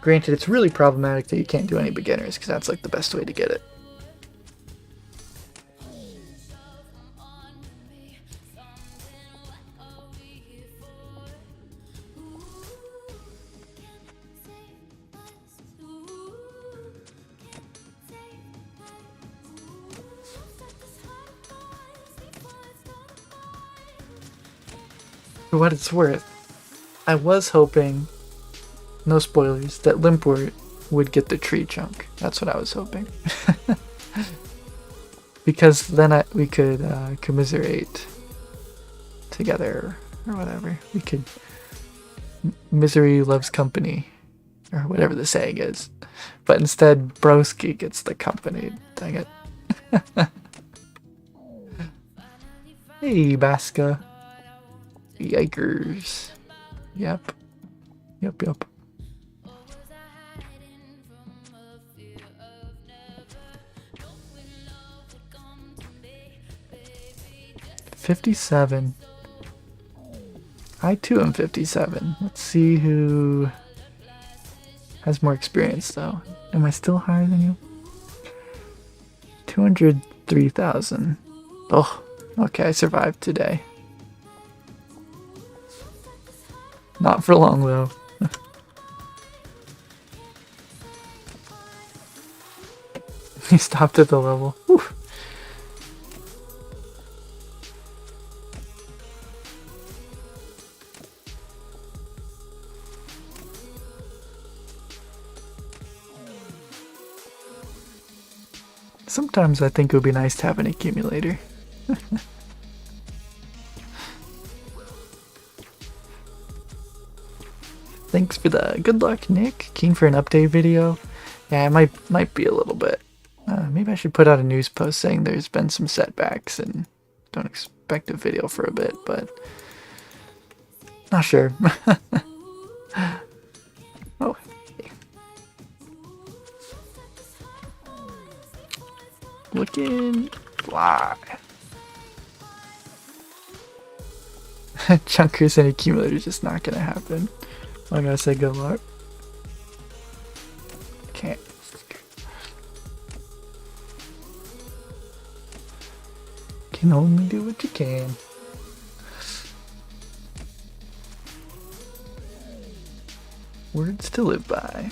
Granted, it's really problematic that you can't do any beginners, because that's like the best way to get it. For what it's worth, I was hoping, no spoilers, that Limpwort would get the tree chunk. That's what I was hoping. Because then we could commiserate together, or whatever. We could... Misery loves company, or whatever the saying is. But instead, Broski gets the company. Dang it. Hey, Baska. Yikers. Yep. Yep. 57. I too am 57. Let's see who has more experience though. Am I still higher than you? 203,000. Oh, okay, I survived today. Not for long though. He stopped at the level. Whew. Sometimes I think it would be nice to have an accumulator. Thanks for the good luck, Nick. Keen for an update video? Yeah, it might be a little bit. Maybe I should put out a news post saying there's been some setbacks and don't expect a video for a bit, but not sure. Oh. Looking fly. Chunkers and accumulators just not gonna happen. I gotta say good luck. Can't. Can only do what you can. Words to live by.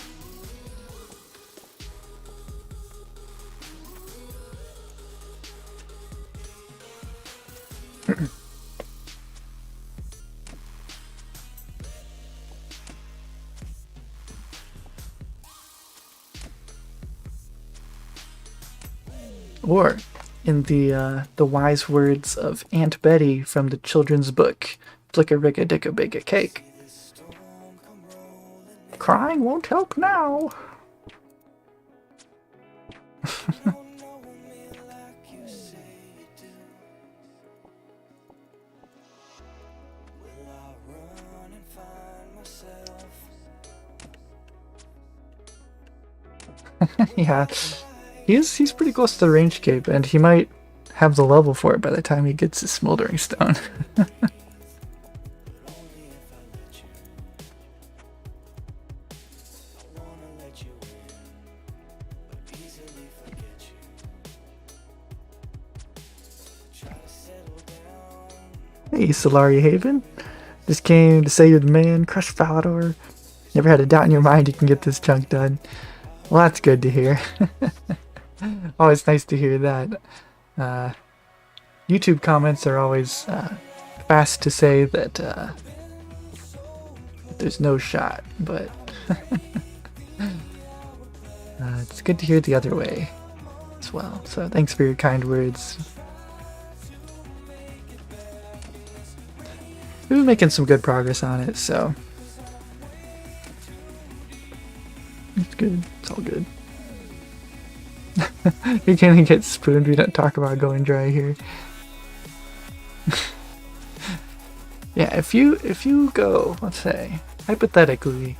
Or, in the wise words of Aunt Betty from the children's book, Flicka-ricka-dicka-bake-a-cake. Crying won't help now. Yeah. He's pretty close to the RuneScape, and he might have the level for it by the time he gets his Smoldering Stone. Hey, Solari Haven. Just came to say you're the man, crush Falador. Never had a doubt in your mind you can get this chunk done. Well, that's good to hear. Always nice to hear that. YouTube comments are always fast to say that there's no shot, but it's good to hear the other way as well. So thanks for your kind words. We've been making some good progress on it, so it's good. It's all good. You're gonna get spooned. We don't talk about going dry here. Yeah, if you go, let's say, hypothetically,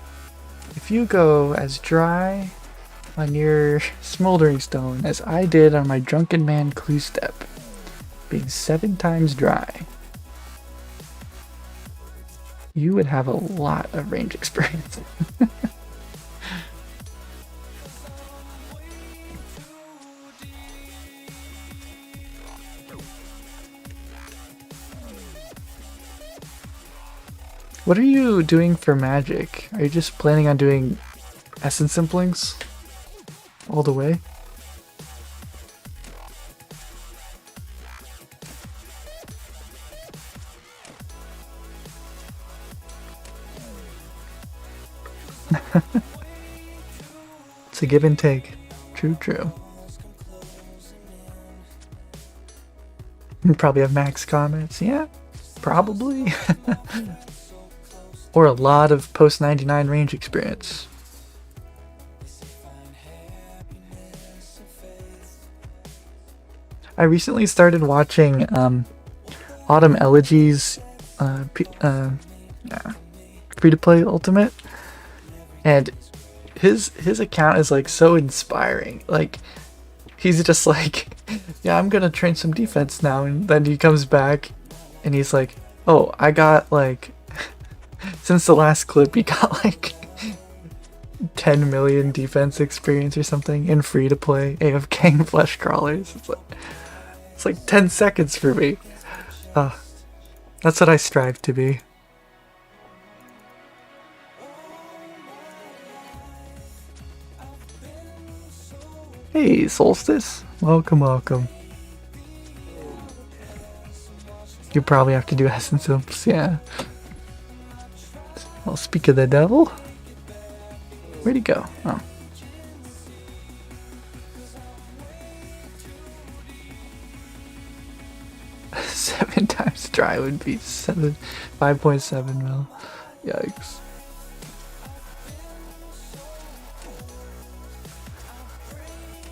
if you go as dry on your smoldering stone as I did on my drunken man clue step, being 7 times dry, you would have a lot of range experience. What are you doing for magic? Are you just planning on doing essence simplings all the way? It's a give and take. True, true. You probably have max comments. Yeah, probably. Or a lot of post 99 range experience. I recently started watching Autumn Elegy's free-to-play Ultimate, and his account is like so inspiring. Like, he's just like, yeah, I'm gonna train some defense now, and then he comes back and he's like, oh, I got like since the last clip he got like 10 million defense experience or something in free-to-play AFK flesh crawlers. It's like 10 seconds for me. That's what I strive to be. Hey, Solstice. Welcome, welcome. You probably have to do essence imps, yeah. Well, speak of the devil. Where'd he go? Oh. Seven times dry would be 5.7 mil. Yikes.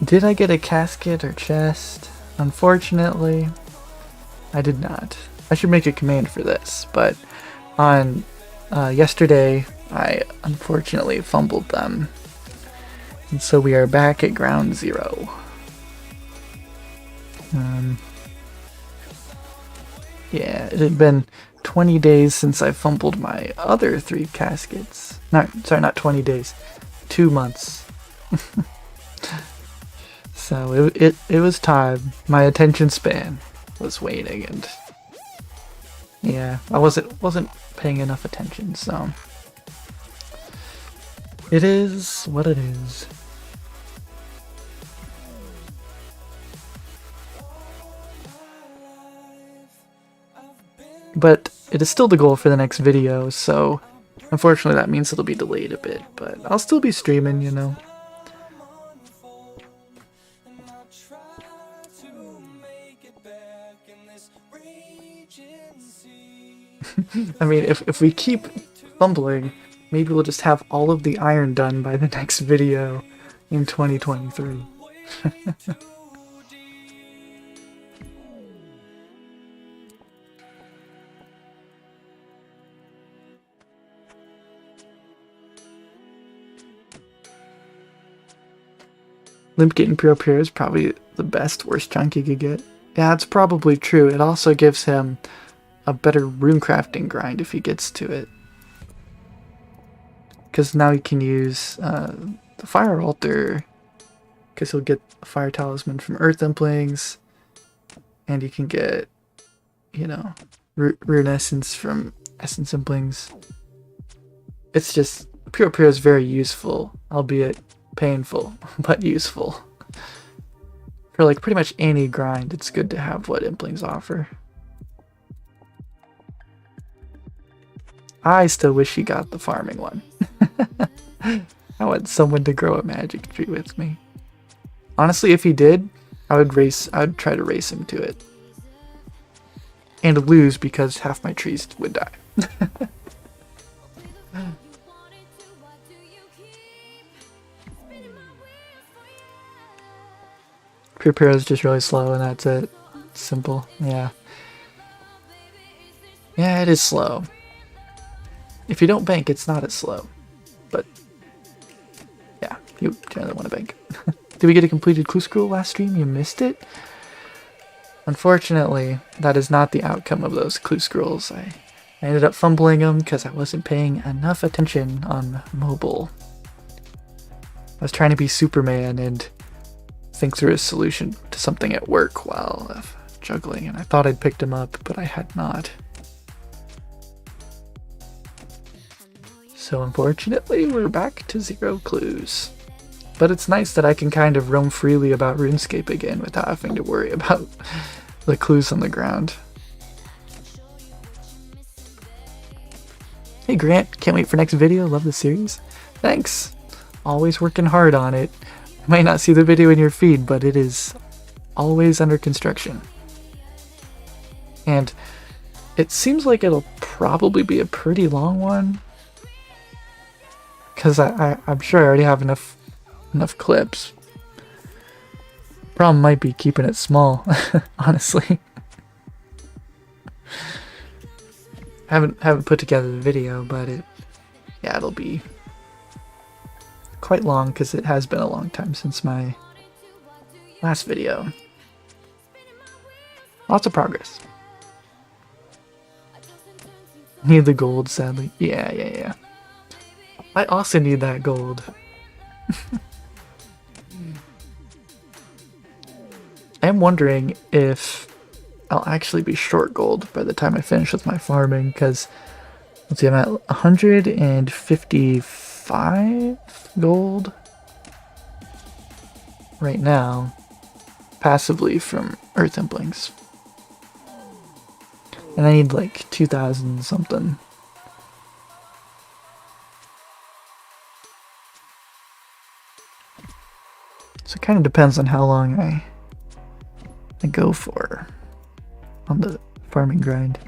Did I get a casket or chest? Unfortunately, I did not. I should make a command for this, but on yesterday I unfortunately fumbled them. And so we are back at ground zero. Yeah, it had been 20 days since I fumbled my other 3 caskets. Sorry, not 20 days. 2 months. So it was time. My attention span was waning, and yeah, I wasn't paying enough attention, so it is what it is. But it is still the goal for the next video, so unfortunately that means it'll be delayed a bit, but I'll still be streaming, you know. I mean, if we keep fumbling, maybe we'll just have all of the iron done by the next video in 2023. Limp getting pure is probably the best worst chunk you could get. Yeah, it's probably true. It also gives him a better rune crafting grind if he gets to it. Because now he can use the fire altar, because he'll get a fire talisman from earth implings, and he can get, you know, rune essence from essence implings. It's just, pure is very useful, albeit painful, but useful. For like pretty much any grind, it's good to have what implings offer. I still wish he got the farming one. I want someone to grow a magic tree with me. Honestly, if he did, I would try to race him to it. And lose because half my trees would die. Prepare is just really slow and that's it. Simple. Yeah. Yeah, it is slow. If you don't bank, it's not as slow. But yeah, you generally want to bank. Did we get a completed clue scroll last stream? You missed it? Unfortunately, that is not the outcome of those clue scrolls. I ended up fumbling them because I wasn't paying enough attention on mobile. I was trying to be Superman and think through a solution to something at work while juggling, and I thought I'd picked him up, but I had not. So unfortunately, we're back to 0 clues. But it's nice that I can kind of roam freely about RuneScape again without having to worry about the clues on the ground. Hey Grant, can't wait for next video, love the series. Thanks! Always working hard on it. You might not see the video in your feed, but it is always under construction. And it seems like it'll probably be a pretty long one. Because I'm sure I already have enough clips. Problem might be keeping it small, honestly. haven't put together the video, but it'll be quite long because it has been a long time since my last video. Lots of progress. Need the gold, sadly. Yeah. I also need that gold. I'm wondering if I'll actually be short gold by the time I finish with my farming, because let's see, I'm at 155 gold right now, passively from Earth Implings. And I need like 2,000 something. So it kind of depends on how long I go for on the farming grind.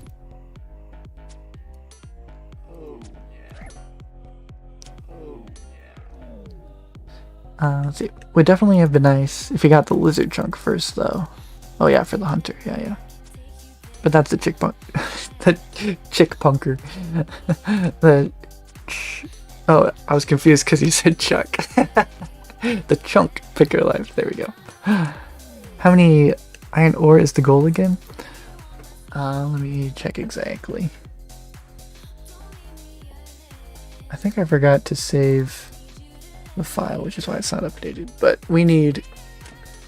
Let's see. Would definitely have been nice if you got the lizard chunk first, though. Oh yeah, for the hunter. Yeah. But that's the chick punk. The chick punker. Oh, I was confused because you said Chuck. The chunk picker life. There we go. How many iron ore is the goal again? Let me check exactly. I think I forgot to save the file, which is why it's not updated. But we need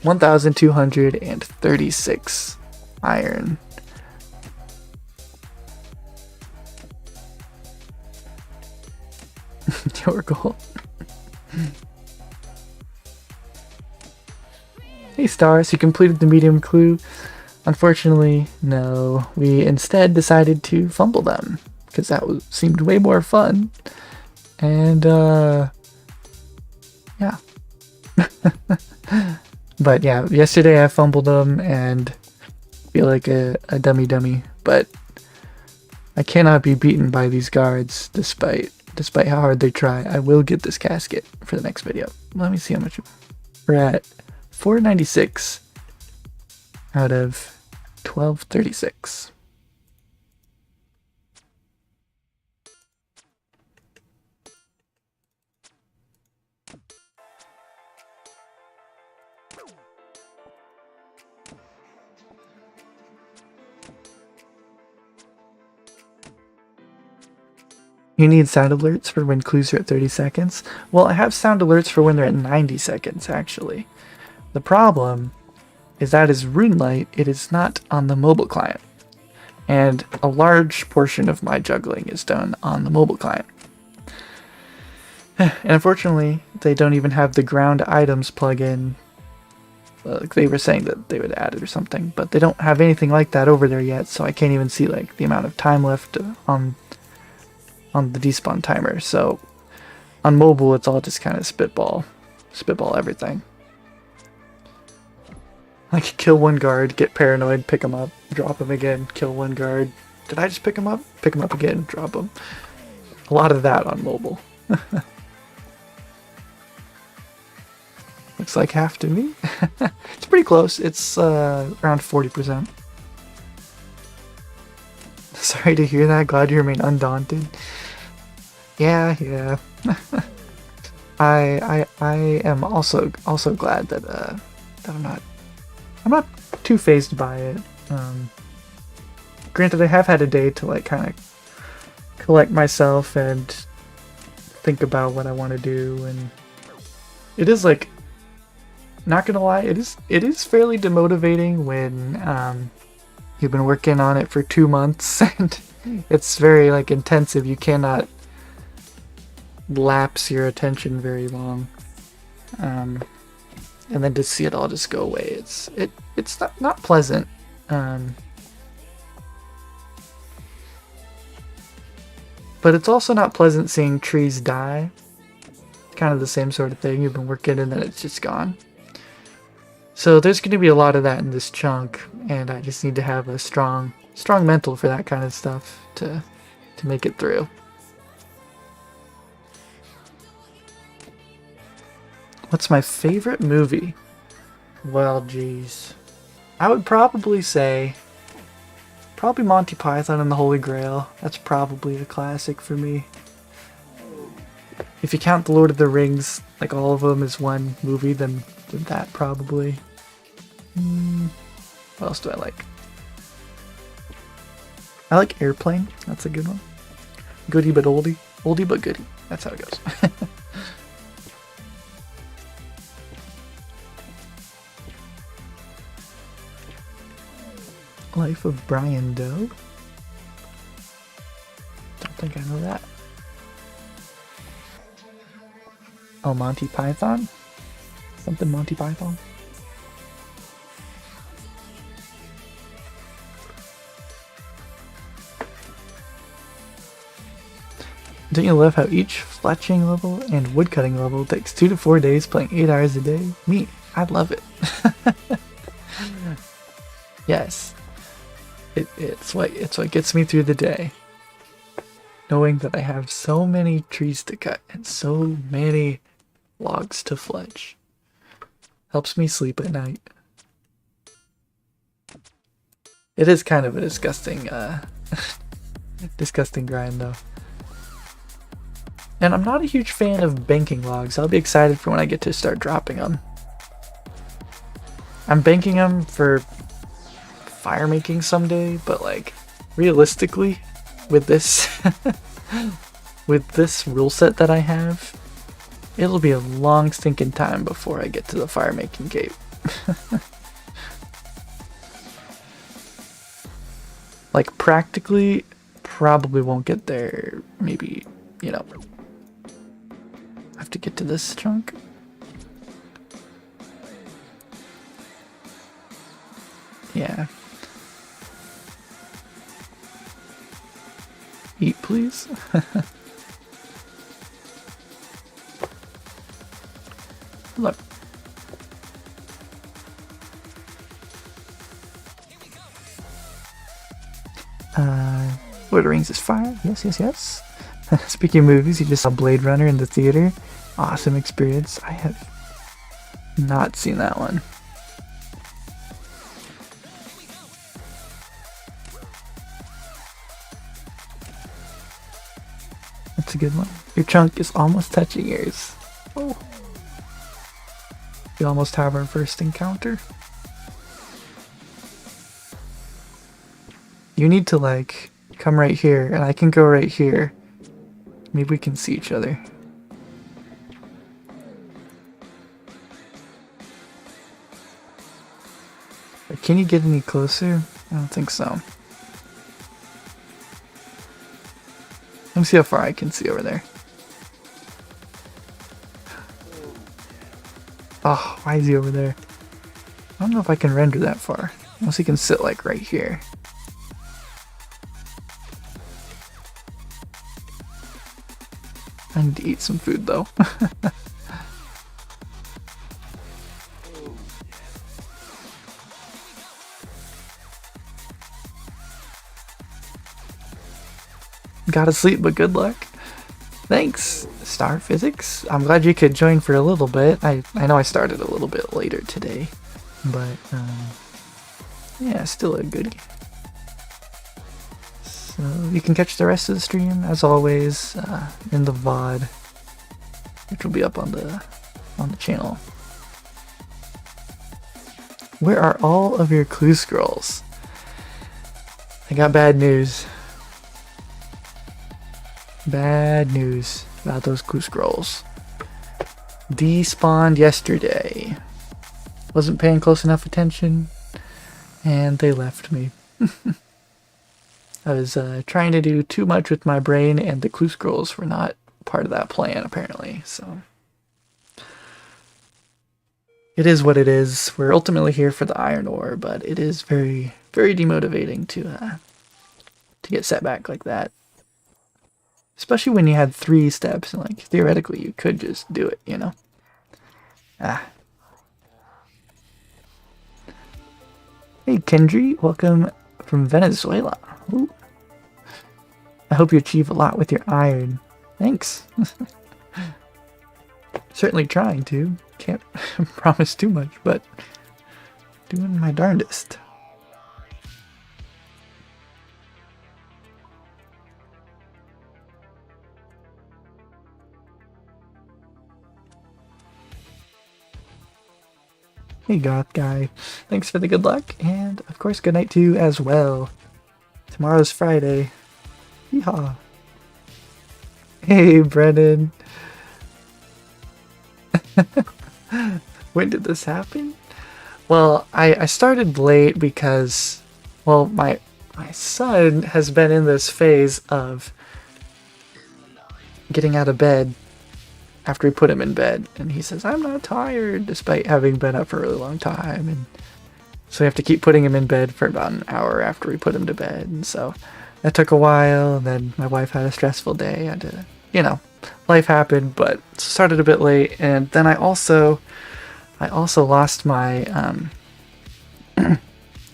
1,236 iron. Your goal. Hey Stars, you completed the medium clue. Unfortunately, no. We instead decided to fumble them because that seemed way more fun. And yeah. But yeah, yesterday I fumbled them and feel like a dummy. But I cannot be beaten by these guards despite how hard they try. I will get this casket for the next video. Let me see how much we're at. 496 out of 1236. You need sound alerts for when clues are at 30 seconds? Well, I have sound alerts for when they're at 90 seconds, actually. The problem is that is RuneLite, it is not on the mobile client. And a large portion of my juggling is done on the mobile client. And unfortunately, they don't even have the ground items plugin. They were saying that they would add it or something, but they don't have anything like that over there yet, so I can't even see like the amount of time left on the despawn timer. So on mobile, it's all just kind of spitball everything. Like, kill one guard, get paranoid, pick him up, drop him again, kill one guard. Did I just pick him up? Pick him up again, drop him. A lot of that on mobile. Looks like half to me. It's pretty close. It's around 40%. Sorry to hear that. Glad you remain undaunted. Yeah. I am also glad that that I'm not too phased by it. Granted, I have had a day to like kind of collect myself and think about what I want to do, and it is like, not gonna lie, it is fairly demotivating when you've been working on it for 2 months and it's very like intensive. You cannot lapse your attention very long, and then to see it all just go away, it's not pleasant. But it's also not pleasant seeing trees die. Kind of the same sort of thing. You've been working and then it's just gone. So there's going to be a lot of that in this chunk, and I just need to have a strong mental for that kind of stuff to make it through. What's my favorite movie? Well, geez. I would probably say probably Monty Python and the Holy Grail. That's probably a classic for me. If you count the Lord of the Rings, like all of them as one movie, then that probably. What else do I like? I like Airplane. That's a good one. Goodie but oldie. Oldie but goodie. That's how it goes. Life of Brian Doe? Don't think I know that. Oh, Monty Python? Something Monty Python? Don't you love how each fletching level and woodcutting level takes 2 to 4 days, playing 8 hours a day? Me, I love it. Yes. It's what gets me through the day. Knowing that I have so many trees to cut and so many logs to fletch. Helps me sleep at night. It is kind of a disgusting disgusting grind though. And I'm not a huge fan of banking logs. I'll be excited for when I get to start dropping them. I'm banking them for fire making someday, but like realistically with this with this rule set that I have, it'll be a long stinking time before I get to the fire making cape. Like practically probably won't get there. Maybe, you know, I have to get to this chunk. Yeah. Eat, please. Look. Lord of the Rings is fire. Yes. Speaking of movies, you just saw Blade Runner in the theater. Awesome experience. I have not seen that one. That's a good one. Your chunk is almost touching yours. Oh. We almost have our first encounter. You need to like come right here and I can go right here. Maybe we can see each other. Can you get any closer? I don't think so. Let me see how far I can see over there. Oh, why is he over there? I don't know if I can render that far. Unless he can sit like right here. I need to eat some food though. Gotta sleep, but good luck. Thanks. Star Physics? I'm glad you could join for a little bit. I know I started a little bit later today, but yeah, still a good game. So you can catch the rest of the stream as always in the VOD, which will be up on the channel. Where are all of your clue scrolls? I got bad news. Bad news about those clue scrolls. Despawned yesterday. Wasn't paying close enough attention, and they left me. I was trying to do too much with my brain, and the clue scrolls were not part of that plan, apparently. So it is what it is. We're ultimately here for the iron ore, but it is very, very demotivating to get set back like that. Especially when you had 3 steps, and like theoretically you could just do it, you know? Hey Kendry, welcome from Venezuela. Ooh. I hope you achieve a lot with your iron. Thanks. Certainly trying to. Can't promise too much, but doing my darndest. Hey Goth Guy, thanks for the good luck, and of course good night to you as well. Tomorrow's Friday. Yeehaw. Hey Brennan. When did this happen? Well, I started late because, well, my son has been in this phase of getting out of bed after we put him in bed, and he says, I'm not tired, despite having been up for a really long time, and so we have to keep putting him in bed for about an hour after we put him to bed, and so that took a while, and then my wife had a stressful day. I had to, you know, life happened, but started a bit late, and then I also lost my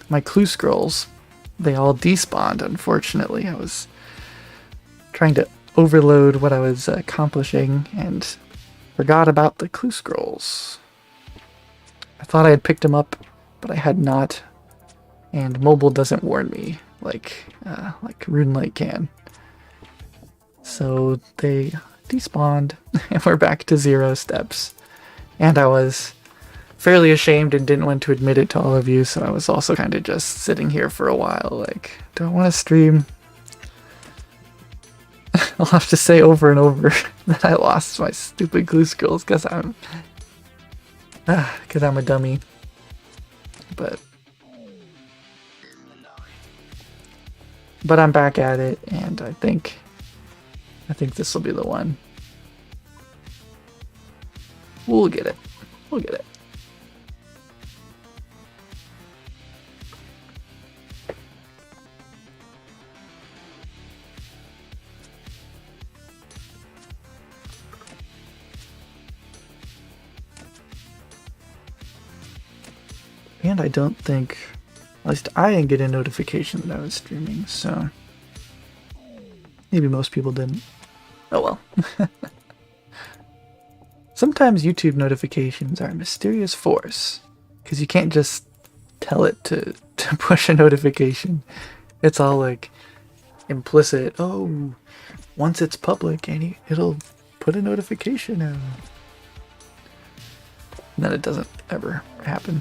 my clue scrolls. They all despawned, unfortunately. I was trying to overload what I was accomplishing and forgot about the clue scrolls. I thought I had picked them up, but I had not, and mobile doesn't warn me like RuneLite can. So they despawned, and we're back to 0 steps. And I was fairly ashamed and didn't want to admit it to all of you, so I was also kind of just sitting here for a while, like, do I want to stream? I'll have to say over and over that I lost my stupid clue skills because I'm a dummy. But I'm back at it, and I think this will be the one. We'll get it. We'll get it. And I don't think, at least I didn't get a notification that I was streaming, so maybe most people didn't. Oh well. Sometimes YouTube notifications are a mysterious force, because you can't just tell it to push a notification. It's all like implicit, oh, once it's public, and it'll put a notification out. And then it doesn't ever happen.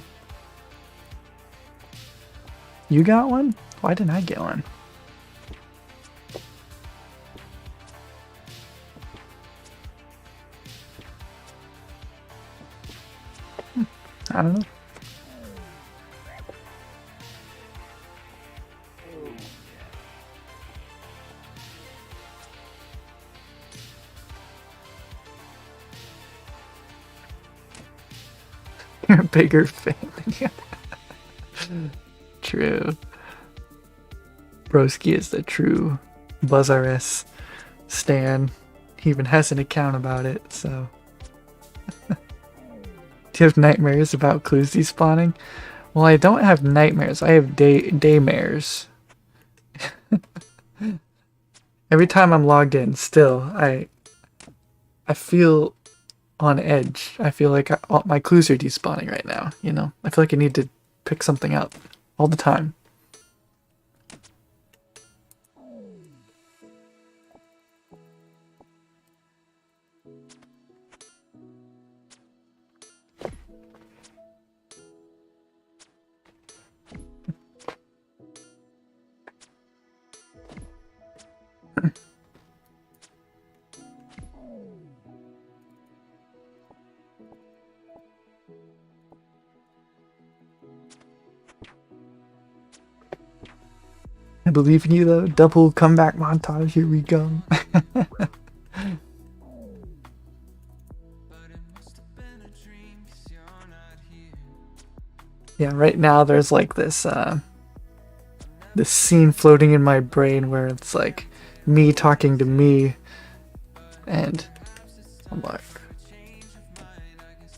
You got one? Why didn't I get one? I don't know. You're a bigger fan than you. True. Broski is the true BuzzRS stan. He even has an account about it, so. Do you have nightmares about clues despawning? Well, I don't have nightmares. I have daymares. Every time I'm logged in, still, I I feel on edge. I feel like all my clues are despawning right now, you know? I feel like I need to pick something up all the time. I believe in you though. Double comeback montage. Here we go. Yeah, right now there's like this this scene floating in my brain where it's like me talking to me, and I'm like,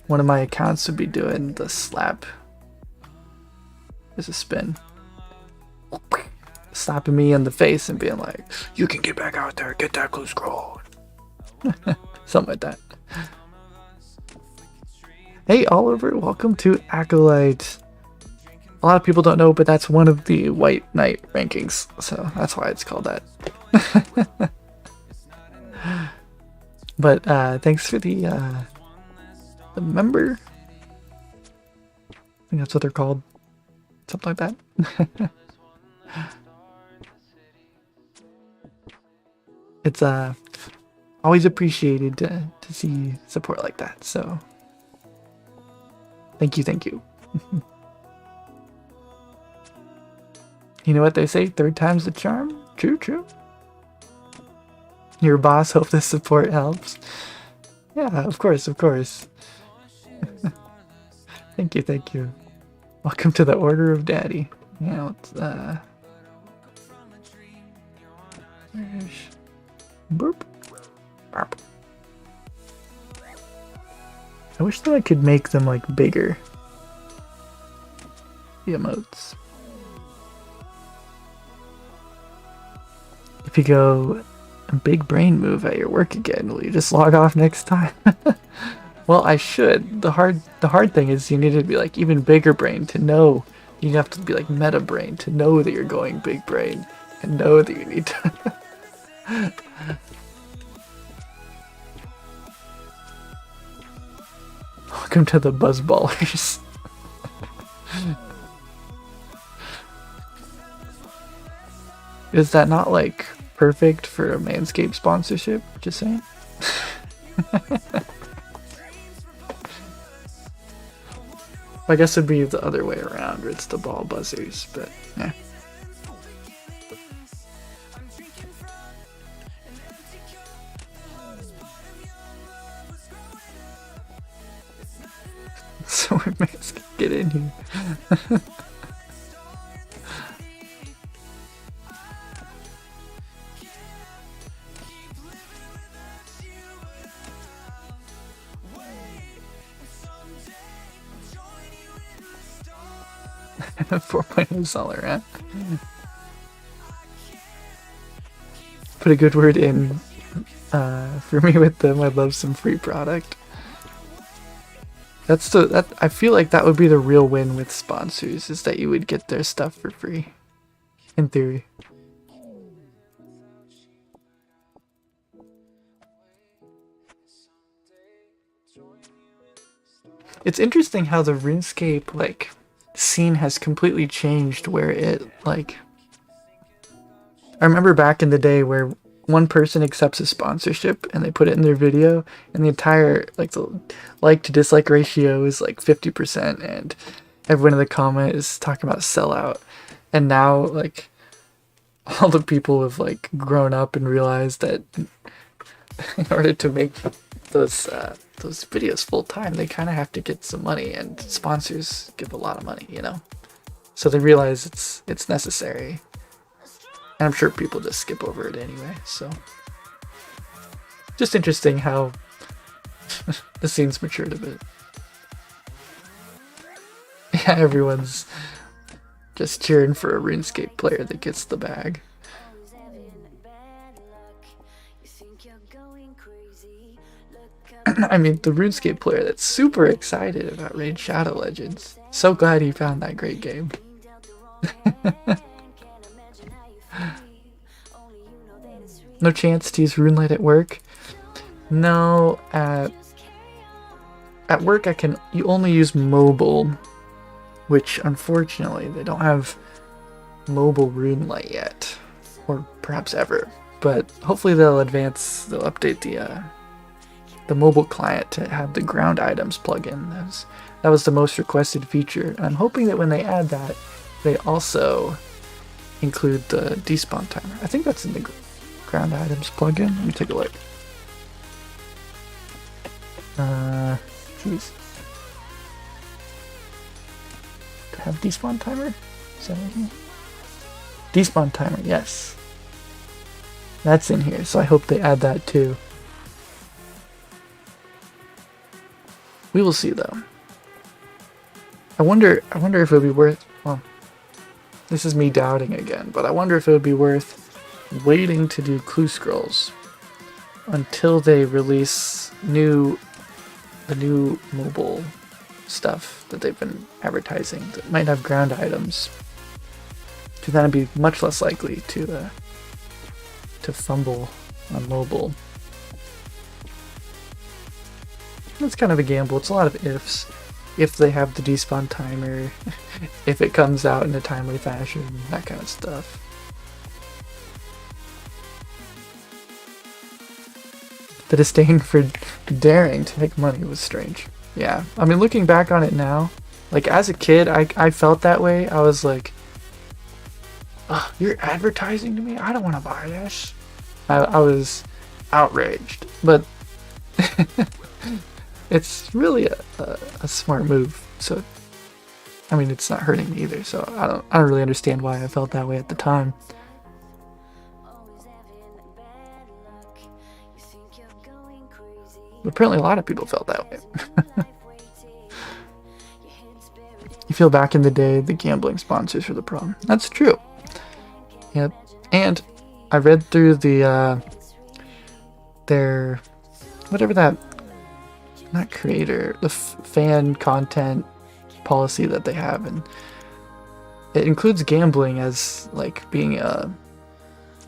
one of my accounts would be doing the slap. There's a spin. Slapping me in the face and being like, you can get back out there, get that clue scroll. Something like that. Hey Oliver, welcome to Acolyte. A lot of people don't know, but that's one of the White Knight rankings, so that's why it's called that. But thanks for the member. I think that's what they're called. Something like that. It's always appreciated to see support like that, so thank you, thank you. You know what they say, third time's the charm? True, true. Your boss, hope this support helps. Yeah, of course, of course. Thank you, thank you. Welcome to the Order of Daddy. Yeah, let's boop. Burp. I wish that I could make them like bigger. The emotes. If you go a big brain move at your work again, will you just log off next time? Well, I should. The hard thing is you need to be like even bigger brain to know. You have to be like meta brain to know that you're going big brain and know that you need to. Welcome to the Buzzballers. Is that not like perfect for a Manscaped sponsorship? Just saying. I guess it'd be the other way around, where it's the ball buzzers, but yeah. So we're Manscaped, get in here. Four point all around. Put a good word in for me with them. I'd love some free product. I feel like that would be the real win with sponsors, is that you would get their stuff for free. In theory. It's interesting how the RuneScape like scene has completely changed, where it like, I remember back in the day where one person accepts a sponsorship and they put it in their video and the entire like the like to dislike ratio is like 50% and everyone in the comment is talking about sellout. And now like all the people have like grown up and realized that in order to make those videos full time, they kind of have to get some money, and sponsors give a lot of money, you know. So they realize it's necessary, and I'm sure people just skip over it anyway. So just interesting how the scene's matured a bit. Yeah, everyone's just cheering for a RuneScape player that gets the bag. I mean, the RuneScape player that's super excited about Raid Shadow Legends. So glad he found that great game. No chance to use RuneLite at work? No, at work you only use mobile, which unfortunately they don't have mobile RuneLite yet, or perhaps ever. But hopefully they'll update the mobile client to have the ground items plugin. That was the most requested feature. I'm hoping that when they add that, they also include the despawn timer. I think that's in the ground items plugin. Let me take a look. Jeez. Do I have despawn timer? Is that in here? Despawn timer, yes. That's in here, so I hope they add that too. We will see though. I wonder if it would be worth, well, this is me doubting again, but I wonder if it would be worth waiting to do clue scrolls until they release the new mobile stuff that they've been advertising that might have ground items. To then be much less likely to fumble on mobile. It's kind of a gamble. It's a lot of ifs. If they have the despawn timer, if it comes out in a timely fashion, that kind of stuff. The disdain for daring to make money was strange. Yeah, I mean, looking back on it now, like as a kid, I felt that way. I was like, oh, you're advertising to me? I don't want to buy this. I was outraged, but it's really a smart move. So, I mean, it's not hurting me either. So I don't really understand why I felt that way at the time. But apparently, a lot of people felt that way. You feel back in the day, the gambling sponsors were the problem. That's true. Yep, and I read through their whatever that, not creator, the fan content policy that they have, and it includes gambling as like being a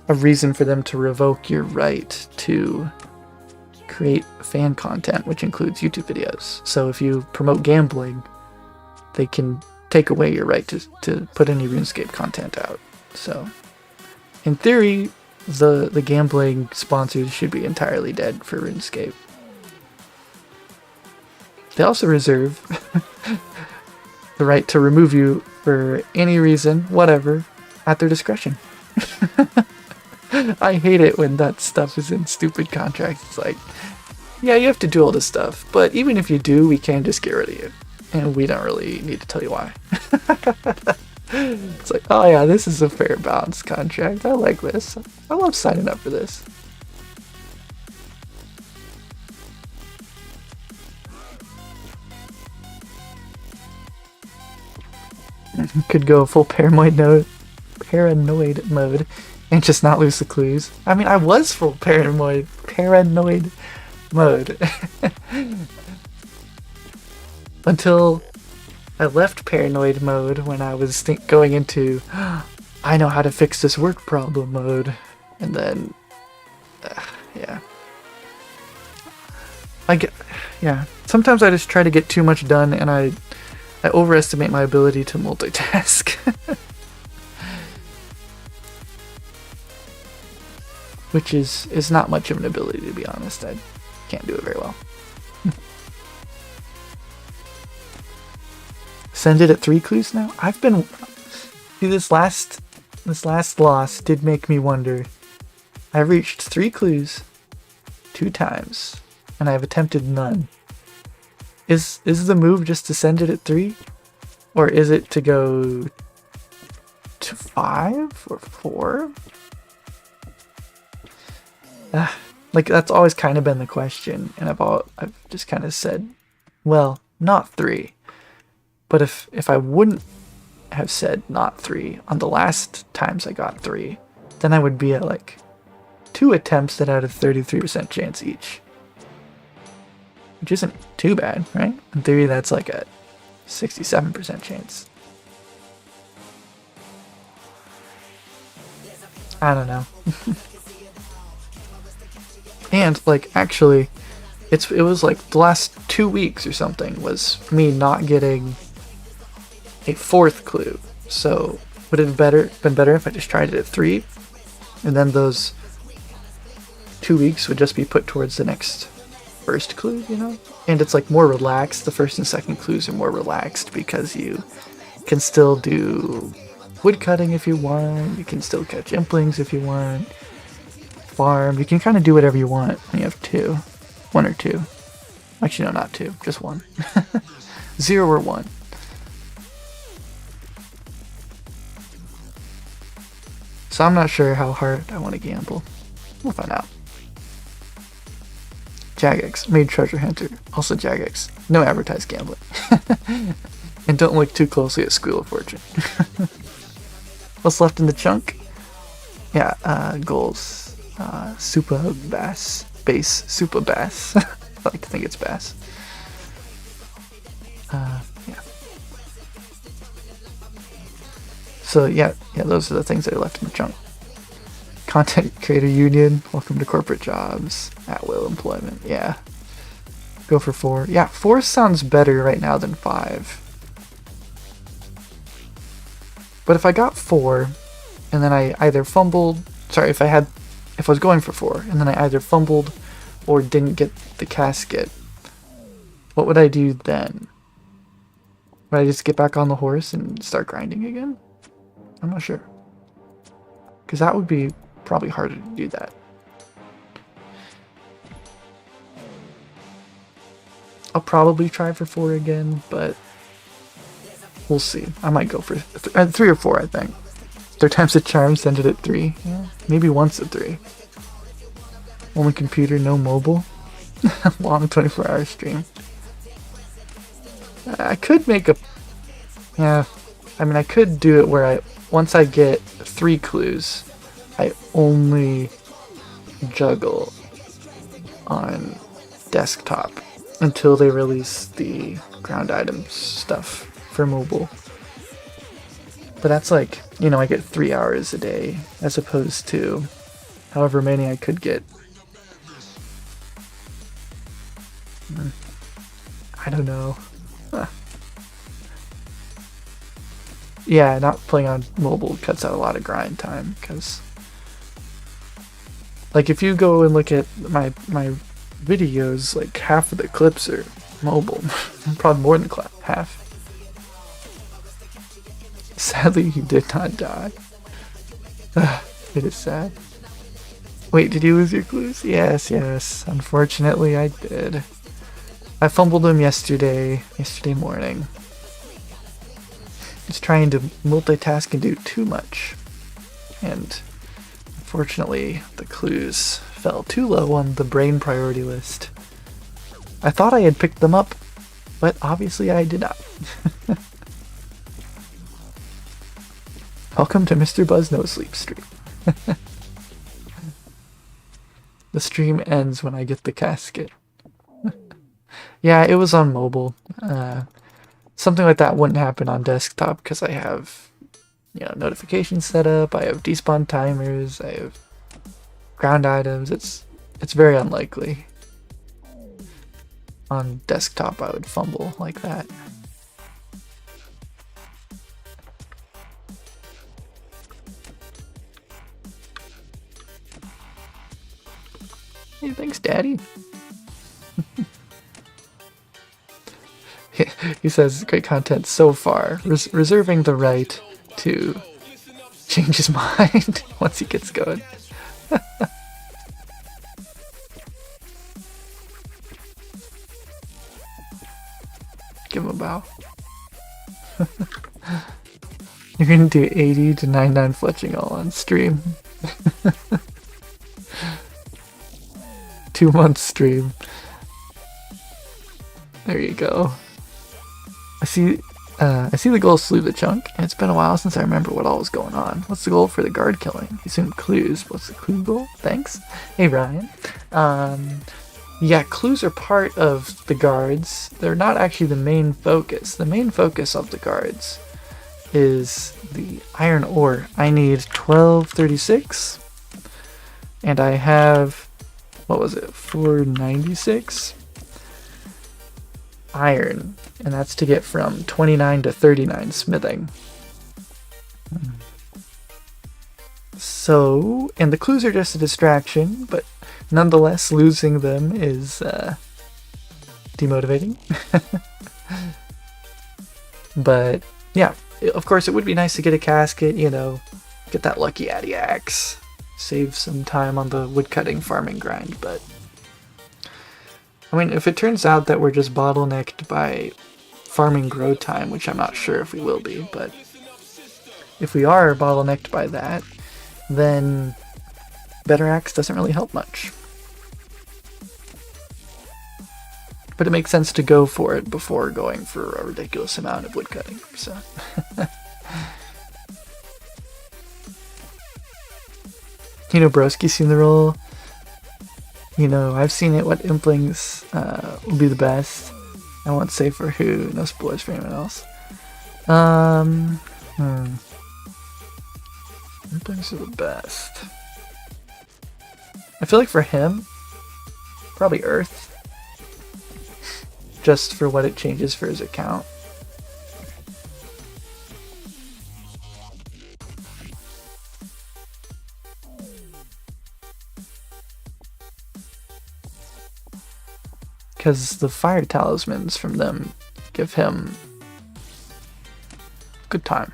reason for them to revoke your right to create fan content, which includes YouTube videos. So if you promote gambling, they can take away your right to put any RuneScape content out. So in theory, the gambling sponsors should be entirely dead for RuneScape. They also reserve the right to remove you for any reason, whatever, at their discretion. I hate it when that stuff is in stupid contracts. It's like, yeah, you have to do all this stuff, but even if you do, we can just get rid of you. And we don't really need to tell you why. It's like, oh yeah, this is a fair balance contract. I like this. I love signing up for this. Could go full paranoid mode and just not lose the clues. I mean, I was full paranoid mode until I left paranoid mode when I was going into I know how to fix this work problem mode, and then yeah, sometimes I just try to get too much done, and I overestimate my ability to multitask. Which is not much of an ability, to be honest. I can't do it very well. Send it at 3 clues now? I've been... See, this last loss did make me wonder. I've reached 3 clues 2 times, and I've attempted none. Is the move just to send it at 3? Or is it to go to 5 or 4? Like, that's always kind of been the question, and I've just kind of said, well, not 3. But if I wouldn't have said not 3 on the last times I got 3, then I would be at like 2 attempts that had a 33% chance each. which isn't too bad, right? In theory, that's like a 67% chance. I don't know. And like actually, it was like the last 2 weeks or something was me not getting a 4th clue. So would it have been better if I just tried it at 3, and then those 2 weeks would just be put towards the next first clue, you know? And it's like more relaxed. The first and second clues are more relaxed because you can still do wood cutting if you want. You can still catch implings if you want. Farm. You can kind of do whatever you want when you have 2. 1 or 2. Actually, no, not 2. Just 1. 0 or 1. So I'm not sure how hard I want to gamble. We'll find out. Jagex, made treasure hunter. Also Jagex. No advertised gambling. And don't look too closely at Squeal of Fortune. What's left in the chunk? Yeah, goals. Super bass. Base. Super bass. I like to think it's bass. Yeah. So yeah, those are the things that are left in the chunk. Content creator union. Welcome to corporate jobs. At will employment. Yeah. Go for 4. Yeah, 4 sounds better right now than 5. But if I got 4, and then I either fumbled, sorry, if I was going for 4, and then I either fumbled or didn't get the casket, what would I do then? Would I just get back on the horse and start grinding again? I'm not sure. Because that would be probably harder to do that. I'll probably try for 4 again, but we'll see. I might go for 3 or 4, I think. 3 times the charm, send it at 3. Yeah, maybe once at 3. Only computer, no mobile. Long 24-hour stream. I could make a... Yeah, I mean, I could do it where once I get 3 clues, I only juggle on desktop until they release the ground items stuff for mobile. But that's like, you know, I get 3 hours a day as opposed to however many I could get. I don't know. Huh. Yeah, not playing on mobile cuts out a lot of grind time, because like if you go and look at my videos, like half of the clips are mobile. Probably more than half. Sadly, he did not die. It is sad. Wait, did you lose your clues? Yes. Unfortunately, I did. I fumbled them yesterday morning. Just trying to multitask and do too much. And unfortunately, the clues fell too low on the brain priority list. I thought I had picked them up, but obviously I did not. Welcome to Mr. Buzz No Sleep stream. The stream ends when I get the casket. Yeah, it was on mobile. Something like that wouldn't happen on desktop because I have, you know, notifications set up. I have despawn timers. I have ground items. It's very unlikely. On desktop, I would fumble like that. Hey, thanks, Daddy. He says, great content so far. Reserving the right to change his mind once he gets going. Give him a bow. You're gonna do 80 to 99 fletching all on stream. 2-month stream. There you go. I see the goal to sleeve the chunk, and it's been a while since I remember what all was going on. What's the goal for the guard killing? Assume clues. What's the clue goal? Thanks. Hey Ryan. Yeah, clues are part of the guards. They're not actually the main focus. The main focus of the guards is the iron ore. I need 1236, and I have, what was it, 496 iron, and that's to get from 29 to 39 smithing. So, and the clues are just a distraction, but nonetheless, losing them is demotivating. But yeah, of course, it would be nice to get a casket, you know, get that lucky Addy axe, save some time on the woodcutting farming grind. But I mean, if it turns out that we're just bottlenecked by farming grow time, which I'm not sure if we will be, but if we are bottlenecked by that, then better axe doesn't really help much. But it makes sense to go for it before going for a ridiculous amount of woodcutting. So, you know, Broski's seen the role. You know, I've seen it. What Implings will be the best. I won't say for who. No spoilers for anyone else. Implings are the best. I feel like for him, probably Earth. Just for what it changes for his account. Because the fire talismans from them give him good time.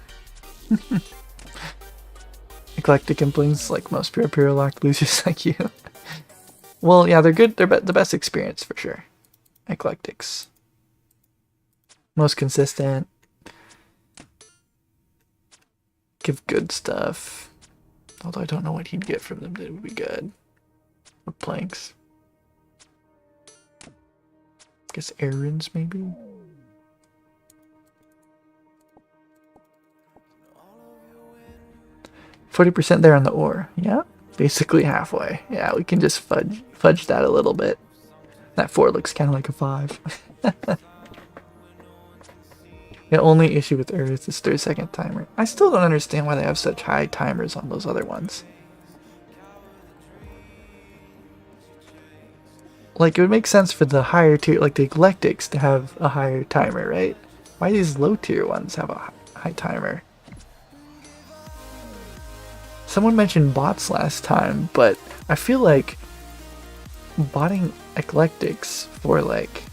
Eclectic Implings, like most pure locked losers like you. Well, yeah, they're good. They're the best experience for sure. Eclectics. Most consistent. Give good stuff. Although I don't know what he'd get from them that would be good. Or planks. Guess errands maybe? %40 there on the ore. Yeah, basically halfway. Yeah, we can just fudge that a little bit. That 4 looks kind of like a 5. The only issue with Earth is 30-second timer. I still don't understand why they have such high timers on those other ones. Like, it would make sense for the higher tier, like the Eclectics, to have a higher timer, right? Why do these low tier ones have a high timer? Someone mentioned bots last time, but I feel like botting Eclectics for like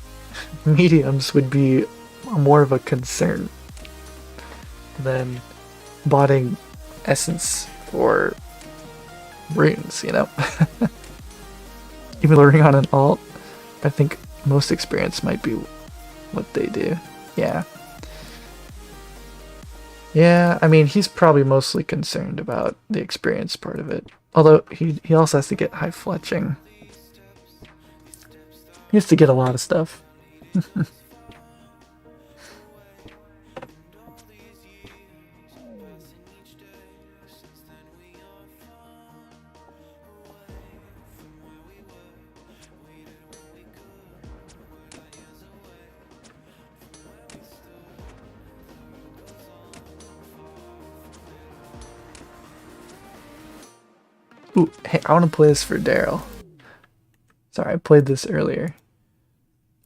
mediums would be more of a concern than botting Essence for runes, you know? Even luring on an alt, I think most experience might be what they do. Yeah. Yeah, I mean, he's probably mostly concerned about the experience part of it. Although, he also has to get high fletching. He has to get a lot of stuff. Ooh, hey, I want to play this for Daryl. Sorry, I played this earlier.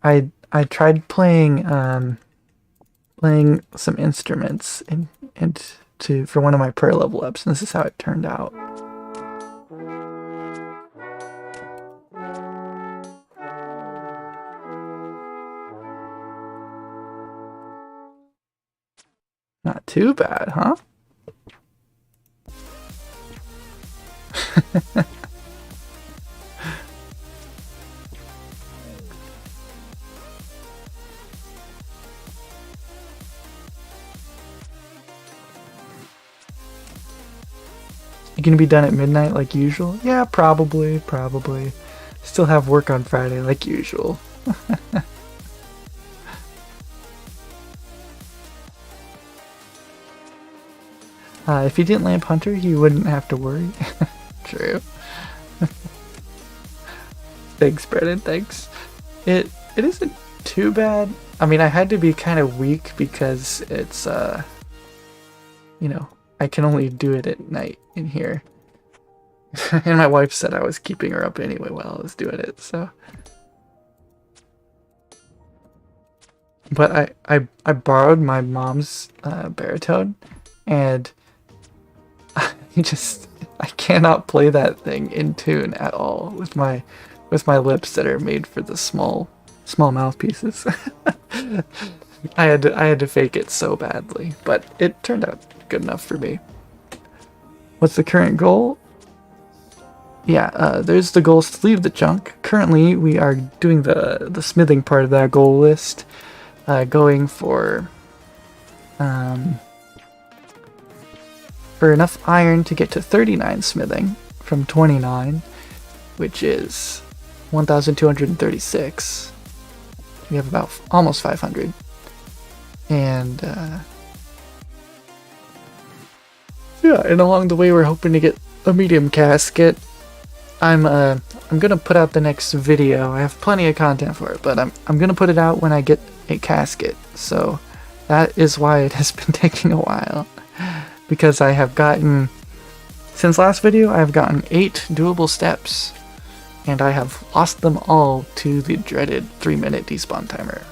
I tried playing playing some instruments for one of my prayer level ups, and this is how it turned out. Not too bad, huh? You gonna be done at midnight like usual? Yeah, probably. Still have work on Friday like usual. If he didn't lamp Hunter, he wouldn't have to worry. True. Thanks, Brennan. Thanks. It isn't too bad. I mean, I had to be kind of weak because it's you know, I can only do it at night in here. And my wife said I was keeping her up anyway while I was doing it, so. But I borrowed my mom's baritone, and I cannot play that thing in tune at all with my lips that are made for the small mouthpieces. I had to fake it so badly, but it turned out good enough for me. What's the current goal? Yeah, there's the goals to leave the junk. Currently, we are doing the smithing part of that goal list, going for enough iron to get to 39 smithing from 29, which is 1,236. We have about almost 500, and yeah, and along the way we're hoping to get a medium casket. I'm gonna put out the next video. I have plenty of content for it, but I'm gonna put it out when I get a casket. So that is why it has been taking a while, because I have gotten, since last video, I have gotten 8 doable steps, and I have lost them all to the dreaded 3-minute despawn timer.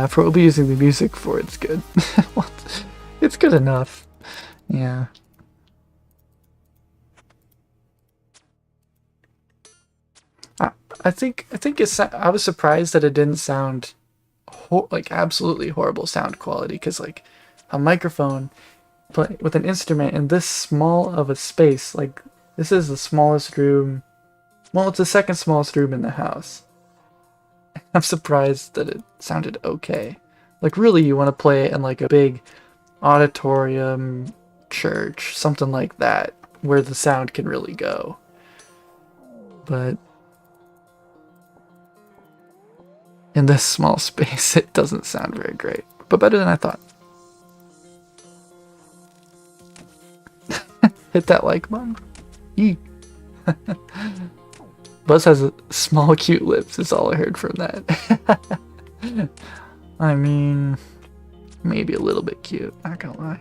For what we'll be using the music for, it's good. It's good enough. Yeah. I think I was surprised that it didn't sound like absolutely horrible sound quality, because like a microphone with an instrument in this small of a space, like this is the smallest room. Well, it's the second smallest room in the house. I'm surprised that it sounded okay. Like really, you want to play it in like a big auditorium, church, something like that, where the sound can really go. But in this small space, it doesn't sound very great, but better than I thought. Hit that like button. Yee. Buzz has small cute lips, is all I heard from that. I mean, maybe a little bit cute, not gonna lie.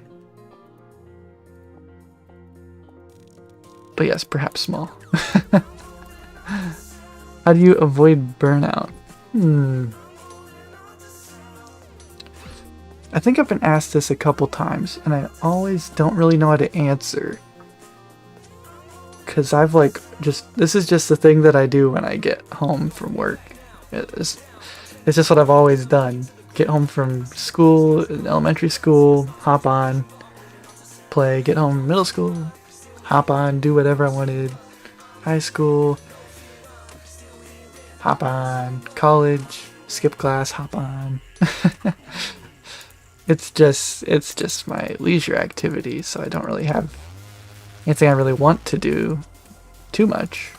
But yes, perhaps small. How do you avoid burnout? I think I've been asked this a couple times, and I always don't really know how to answer. Because I've like, this is just the thing that I do when I get home from work. It's just what I've always done. Get home from school, elementary school, hop on, play, get home middle school, hop on, do whatever I wanted. High school, hop on. College, skip class, hop on. It's just my leisure activity, so I don't really have anything I really want to do too much.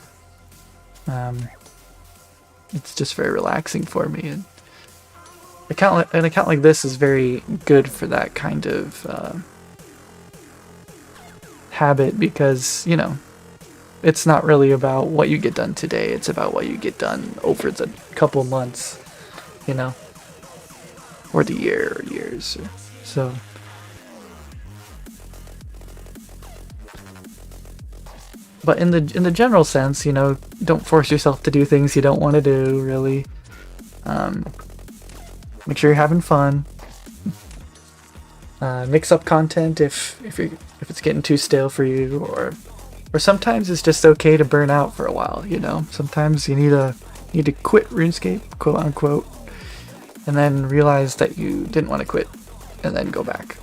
It's just very relaxing for me, and an account like this is very good for that kind of habit, because, you know, it's not really about what you get done today, it's about what you get done over the couple months, you know, or the year or years. So but in the general sense, you know, don't force yourself to do things you don't want to do, really. Make sure you're having fun. Mix up content if it's getting too stale for you, or sometimes it's just okay to burn out for a while, you know. Sometimes you need to quit RuneScape, quote unquote, and then realize that you didn't want to quit, and then go back.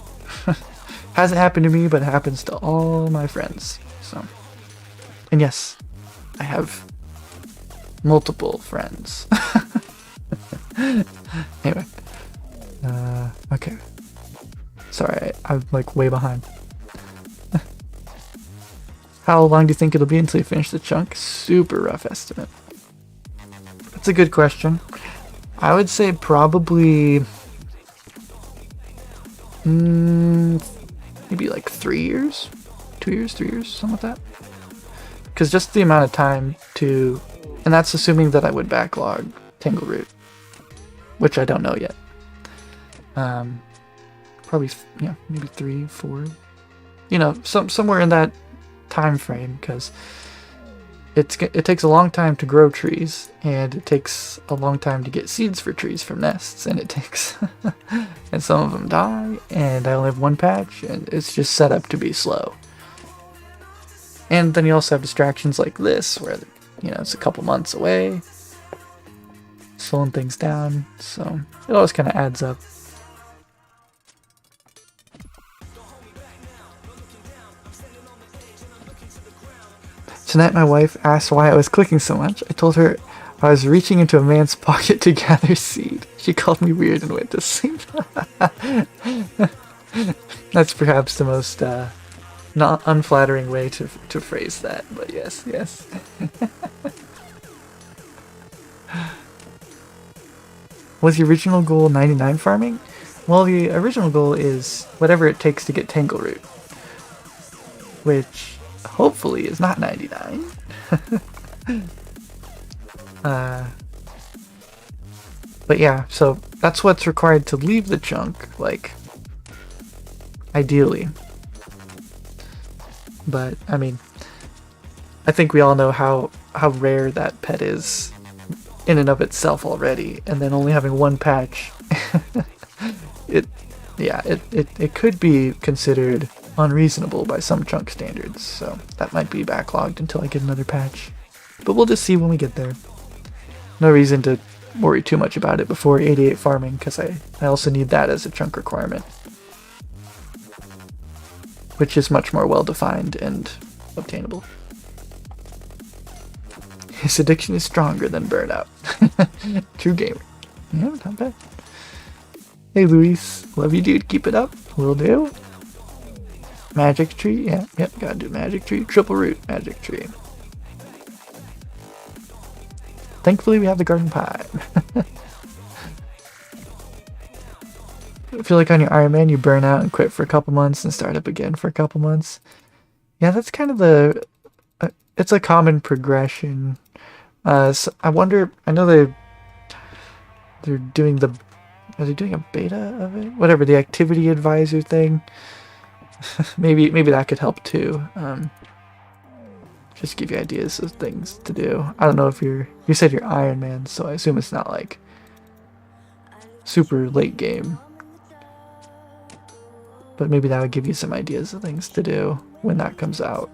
Hasn't happened to me, but it happens to all my friends. So, and yes, I have multiple friends. Anyway, okay. Sorry, I'm like way behind. How long do you think it'll be until you finish the chunk? Super rough estimate. That's a good question. I would say probably maybe like 3 years, 2 years, 3 years, something like that. Because just the amount of time to, and that's assuming that I would backlog Tangleroot, which I don't know yet. Probably, yeah, maybe 3, 4, you know, somewhere in that time frame, because it takes a long time to grow trees, and it takes a long time to get seeds for trees from nests, and it takes and some of them die, and I only have one patch, and it's just set up to be slow. And then you also have distractions like this, where, you know, it's a couple months away, slowing things down, so it always kind of adds up. Tonight my wife asked why I was clicking so much. I told her I was reaching into a man's pocket to gather seed. She called me weird and went to sleep. That's perhaps the most not unflattering way to phrase that, but yes, yes. Was the original goal 99 farming? Well, the original goal is whatever it takes to get Tangleroot, which hopefully is not 99. But yeah, so that's what's required to leave the chunk, like, ideally. But I mean, I think we all know how rare that pet is in and of itself already, and then only having one patch, it could be considered unreasonable by some chunk standards, so that might be backlogged until I get another patch. But we'll just see when we get there. No reason to worry too much about it before 88 farming, because I also need that as a chunk requirement, which is much more well defined and obtainable. His addiction is stronger than burnout. True gamer. Yeah, not bad. Hey Luis, love you dude, keep it up. Will do. Magic tree, yeah, yep, gotta do magic tree. Triple root magic tree. Thankfully we have the garden pie. I feel like on your Ironman you burn out and quit for a couple months and start up again for a couple months. Yeah, that's kind of it's a common progression. So I wonder, I know they're doing are they doing a beta of it? Whatever, the activity advisor thing. maybe that could help too. Just give you ideas of things to do. I don't know if you said you're Iron Man, so I assume it's not like super late game. But maybe that would give you some ideas of things to do when that comes out.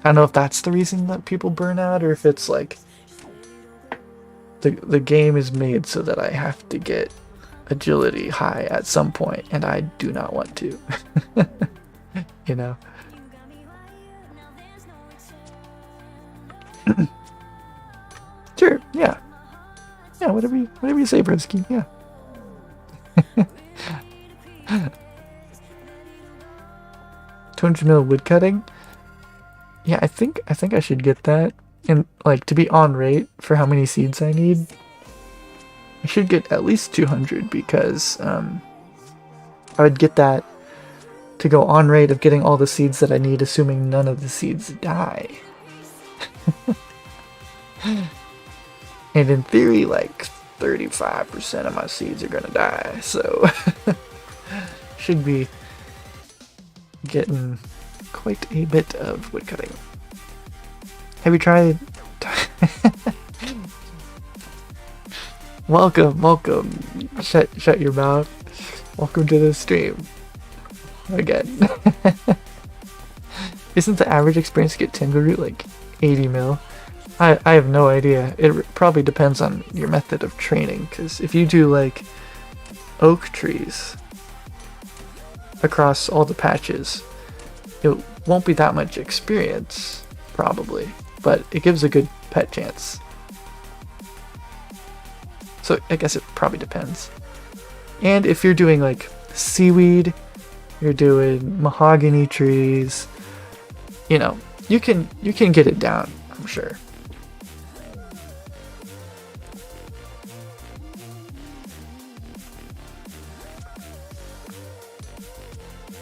I don't know if that's the reason that people burn out, or if it's like the game is made so that I have to get agility high at some point, and I do not want to. You know. Sure, yeah. Yeah, whatever you say, broski, yeah. 200 mil wood cutting? Yeah, I think I should get that. And like, to be on rate for how many seeds I need, I should get at least 200, because I would get that to go on rate of getting all the seeds that I need, assuming none of the seeds die. And in theory, like 35% of my seeds are gonna die, so should be getting quite a bit of woodcutting. Have you tried? Welcome. Shut your mouth. Welcome to the stream. Again. Isn't the average experience to get Tangleroot like 80 mil? I have no idea. It probably depends on your method of training, because if you do like oak trees across all the patches, it won't be that much experience, probably, but it gives a good pet chance. So I guess it probably depends. And if you're doing like seaweed, you're doing mahogany trees, you know, you can get it down, I'm sure.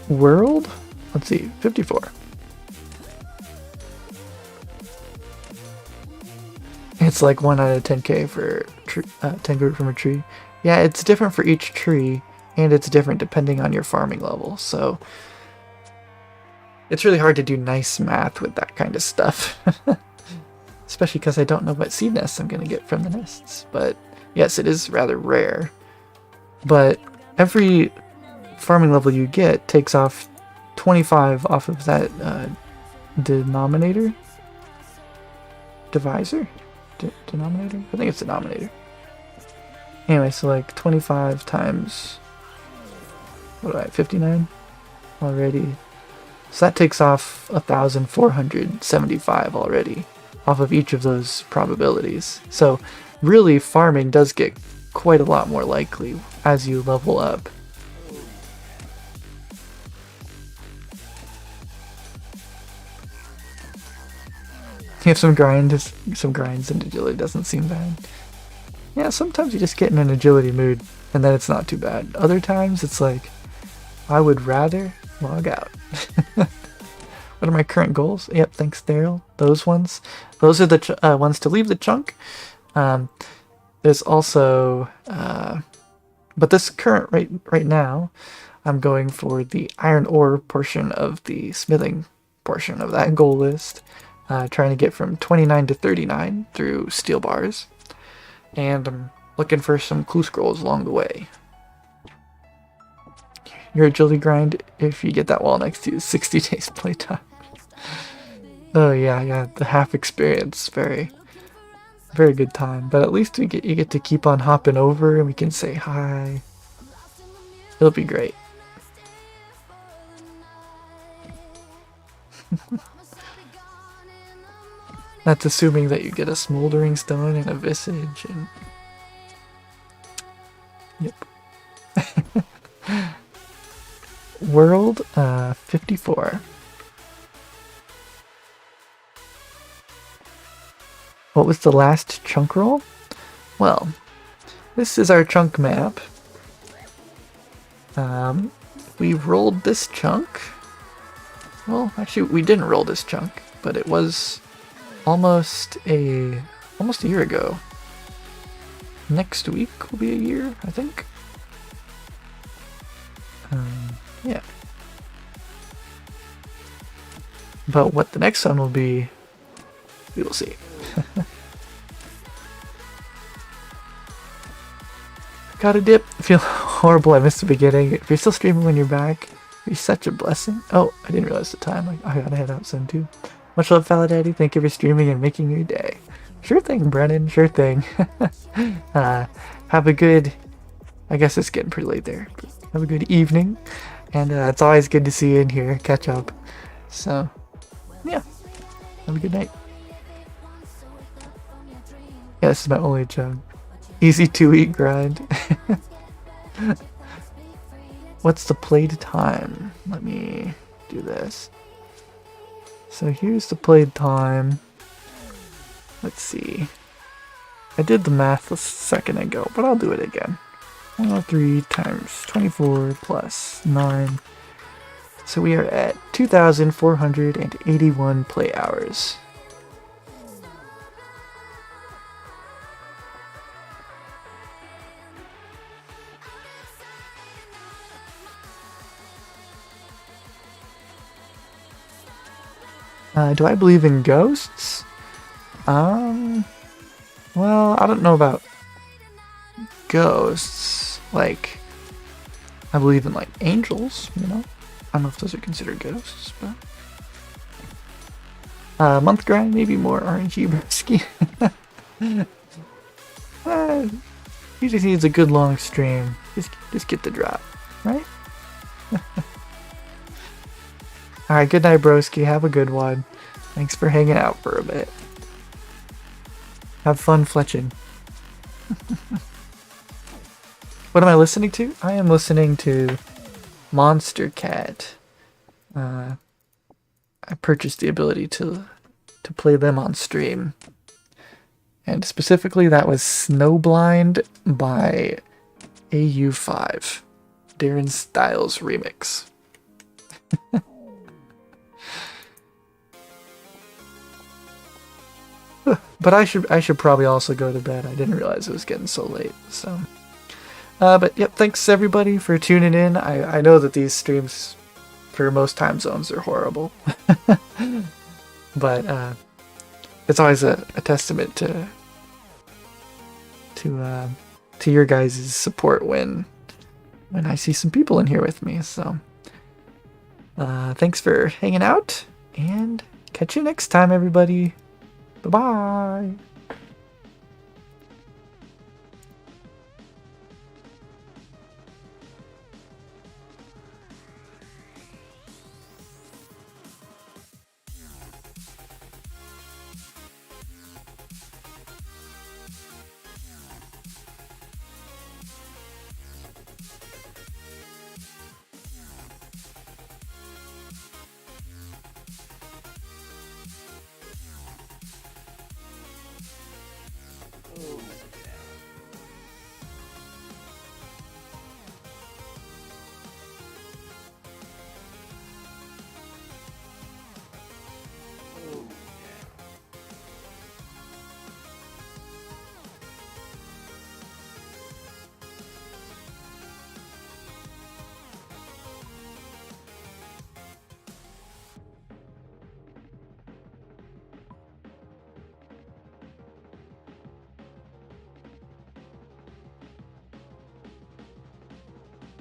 World? Let's see, 54. It's like 1 out of 10k for 10 group from a tree. Yeah, it's different for each tree, and it's different depending on your farming level, so it's really hard to do nice math with that kind of stuff. Especially because I don't know what seed nests I'm going to get from the nests. But yes, it is rather rare. But every farming level you get takes off 25 off of that denominator? Divisor? Denominator? I think it's denominator. Anyway, so like 25 times, what do I, 59 already. So that takes off 1,475 already off of each of those probabilities. So really farming does get quite a lot more likely as you level up. You have some grinds and agility doesn't seem bad. Yeah, sometimes you just get in an agility mood and then it's not too bad. Other times it's like, I would rather log out. What are my current goals? Yep, thanks Daryl. Those ones. Those are the ones to leave the chunk. There's also, but this current right now, I'm going for the iron ore portion of the smithing portion of that goal list. Trying to get from 29 to 39 through steel bars. And I'm looking for some clue scrolls along the way. Your agility grind, if you get that wall next to you, is 60 days playtime. Oh yeah, the half experience, very good time. But at least you get to keep on hopping over and we can say hi. It'll be great. That's assuming that you get a smoldering stone and a visage and yep. World 54. What was the last chunk roll? Well, this is our chunk map. We rolled this chunk. Well, actually, we didn't roll this chunk, but it was almost a year ago. Next week will be a year, I think. Yeah. But what the next one will be, we will see. Got a dip. I feel horrible. I missed the beginning. If you're still streaming when you're back, you're such a blessing. Oh, I didn't realize the time. I gotta head out soon too. Much love, Faladaddy. Thank you for streaming and making your day. Sure thing, Brennan. Sure thing. Have a good... I guess it's getting pretty late there. Have a good evening. And it's always good to see you in here. Catch up. So, yeah. Have a good night. Yeah, this is my only chunk. Easy to eat grind. What's the played time? Let me do this. So here's the played time. Let's see. I did the math a second ago, but I'll do it again. 103 times 24 plus 9. So we are at 2,481 play hours. Do I believe in ghosts? Well, I don't know about ghosts. Like, I believe in, like, angels, you know? I don't know if those are considered ghosts, but... month grind, maybe more RNG broski. Usually needs a good long stream. Just get the drop, right? Alright, good night, broski. Have a good one. Thanks for hanging out for a bit. Have fun fletching. What am I listening to? I am listening to Monstercat. I I purchased the ability to play them on stream. And specifically, that was Snowblind by AU5, Darren Styles remix. But I should probably also go to bed. I didn't realize it was getting so late. So, but yep, thanks everybody for tuning in. I know that these streams for most time zones are horrible, but it's always a testament to your guys' support when I see some people in here with me. So, thanks for hanging out, and catch you next time, everybody. Bye-bye.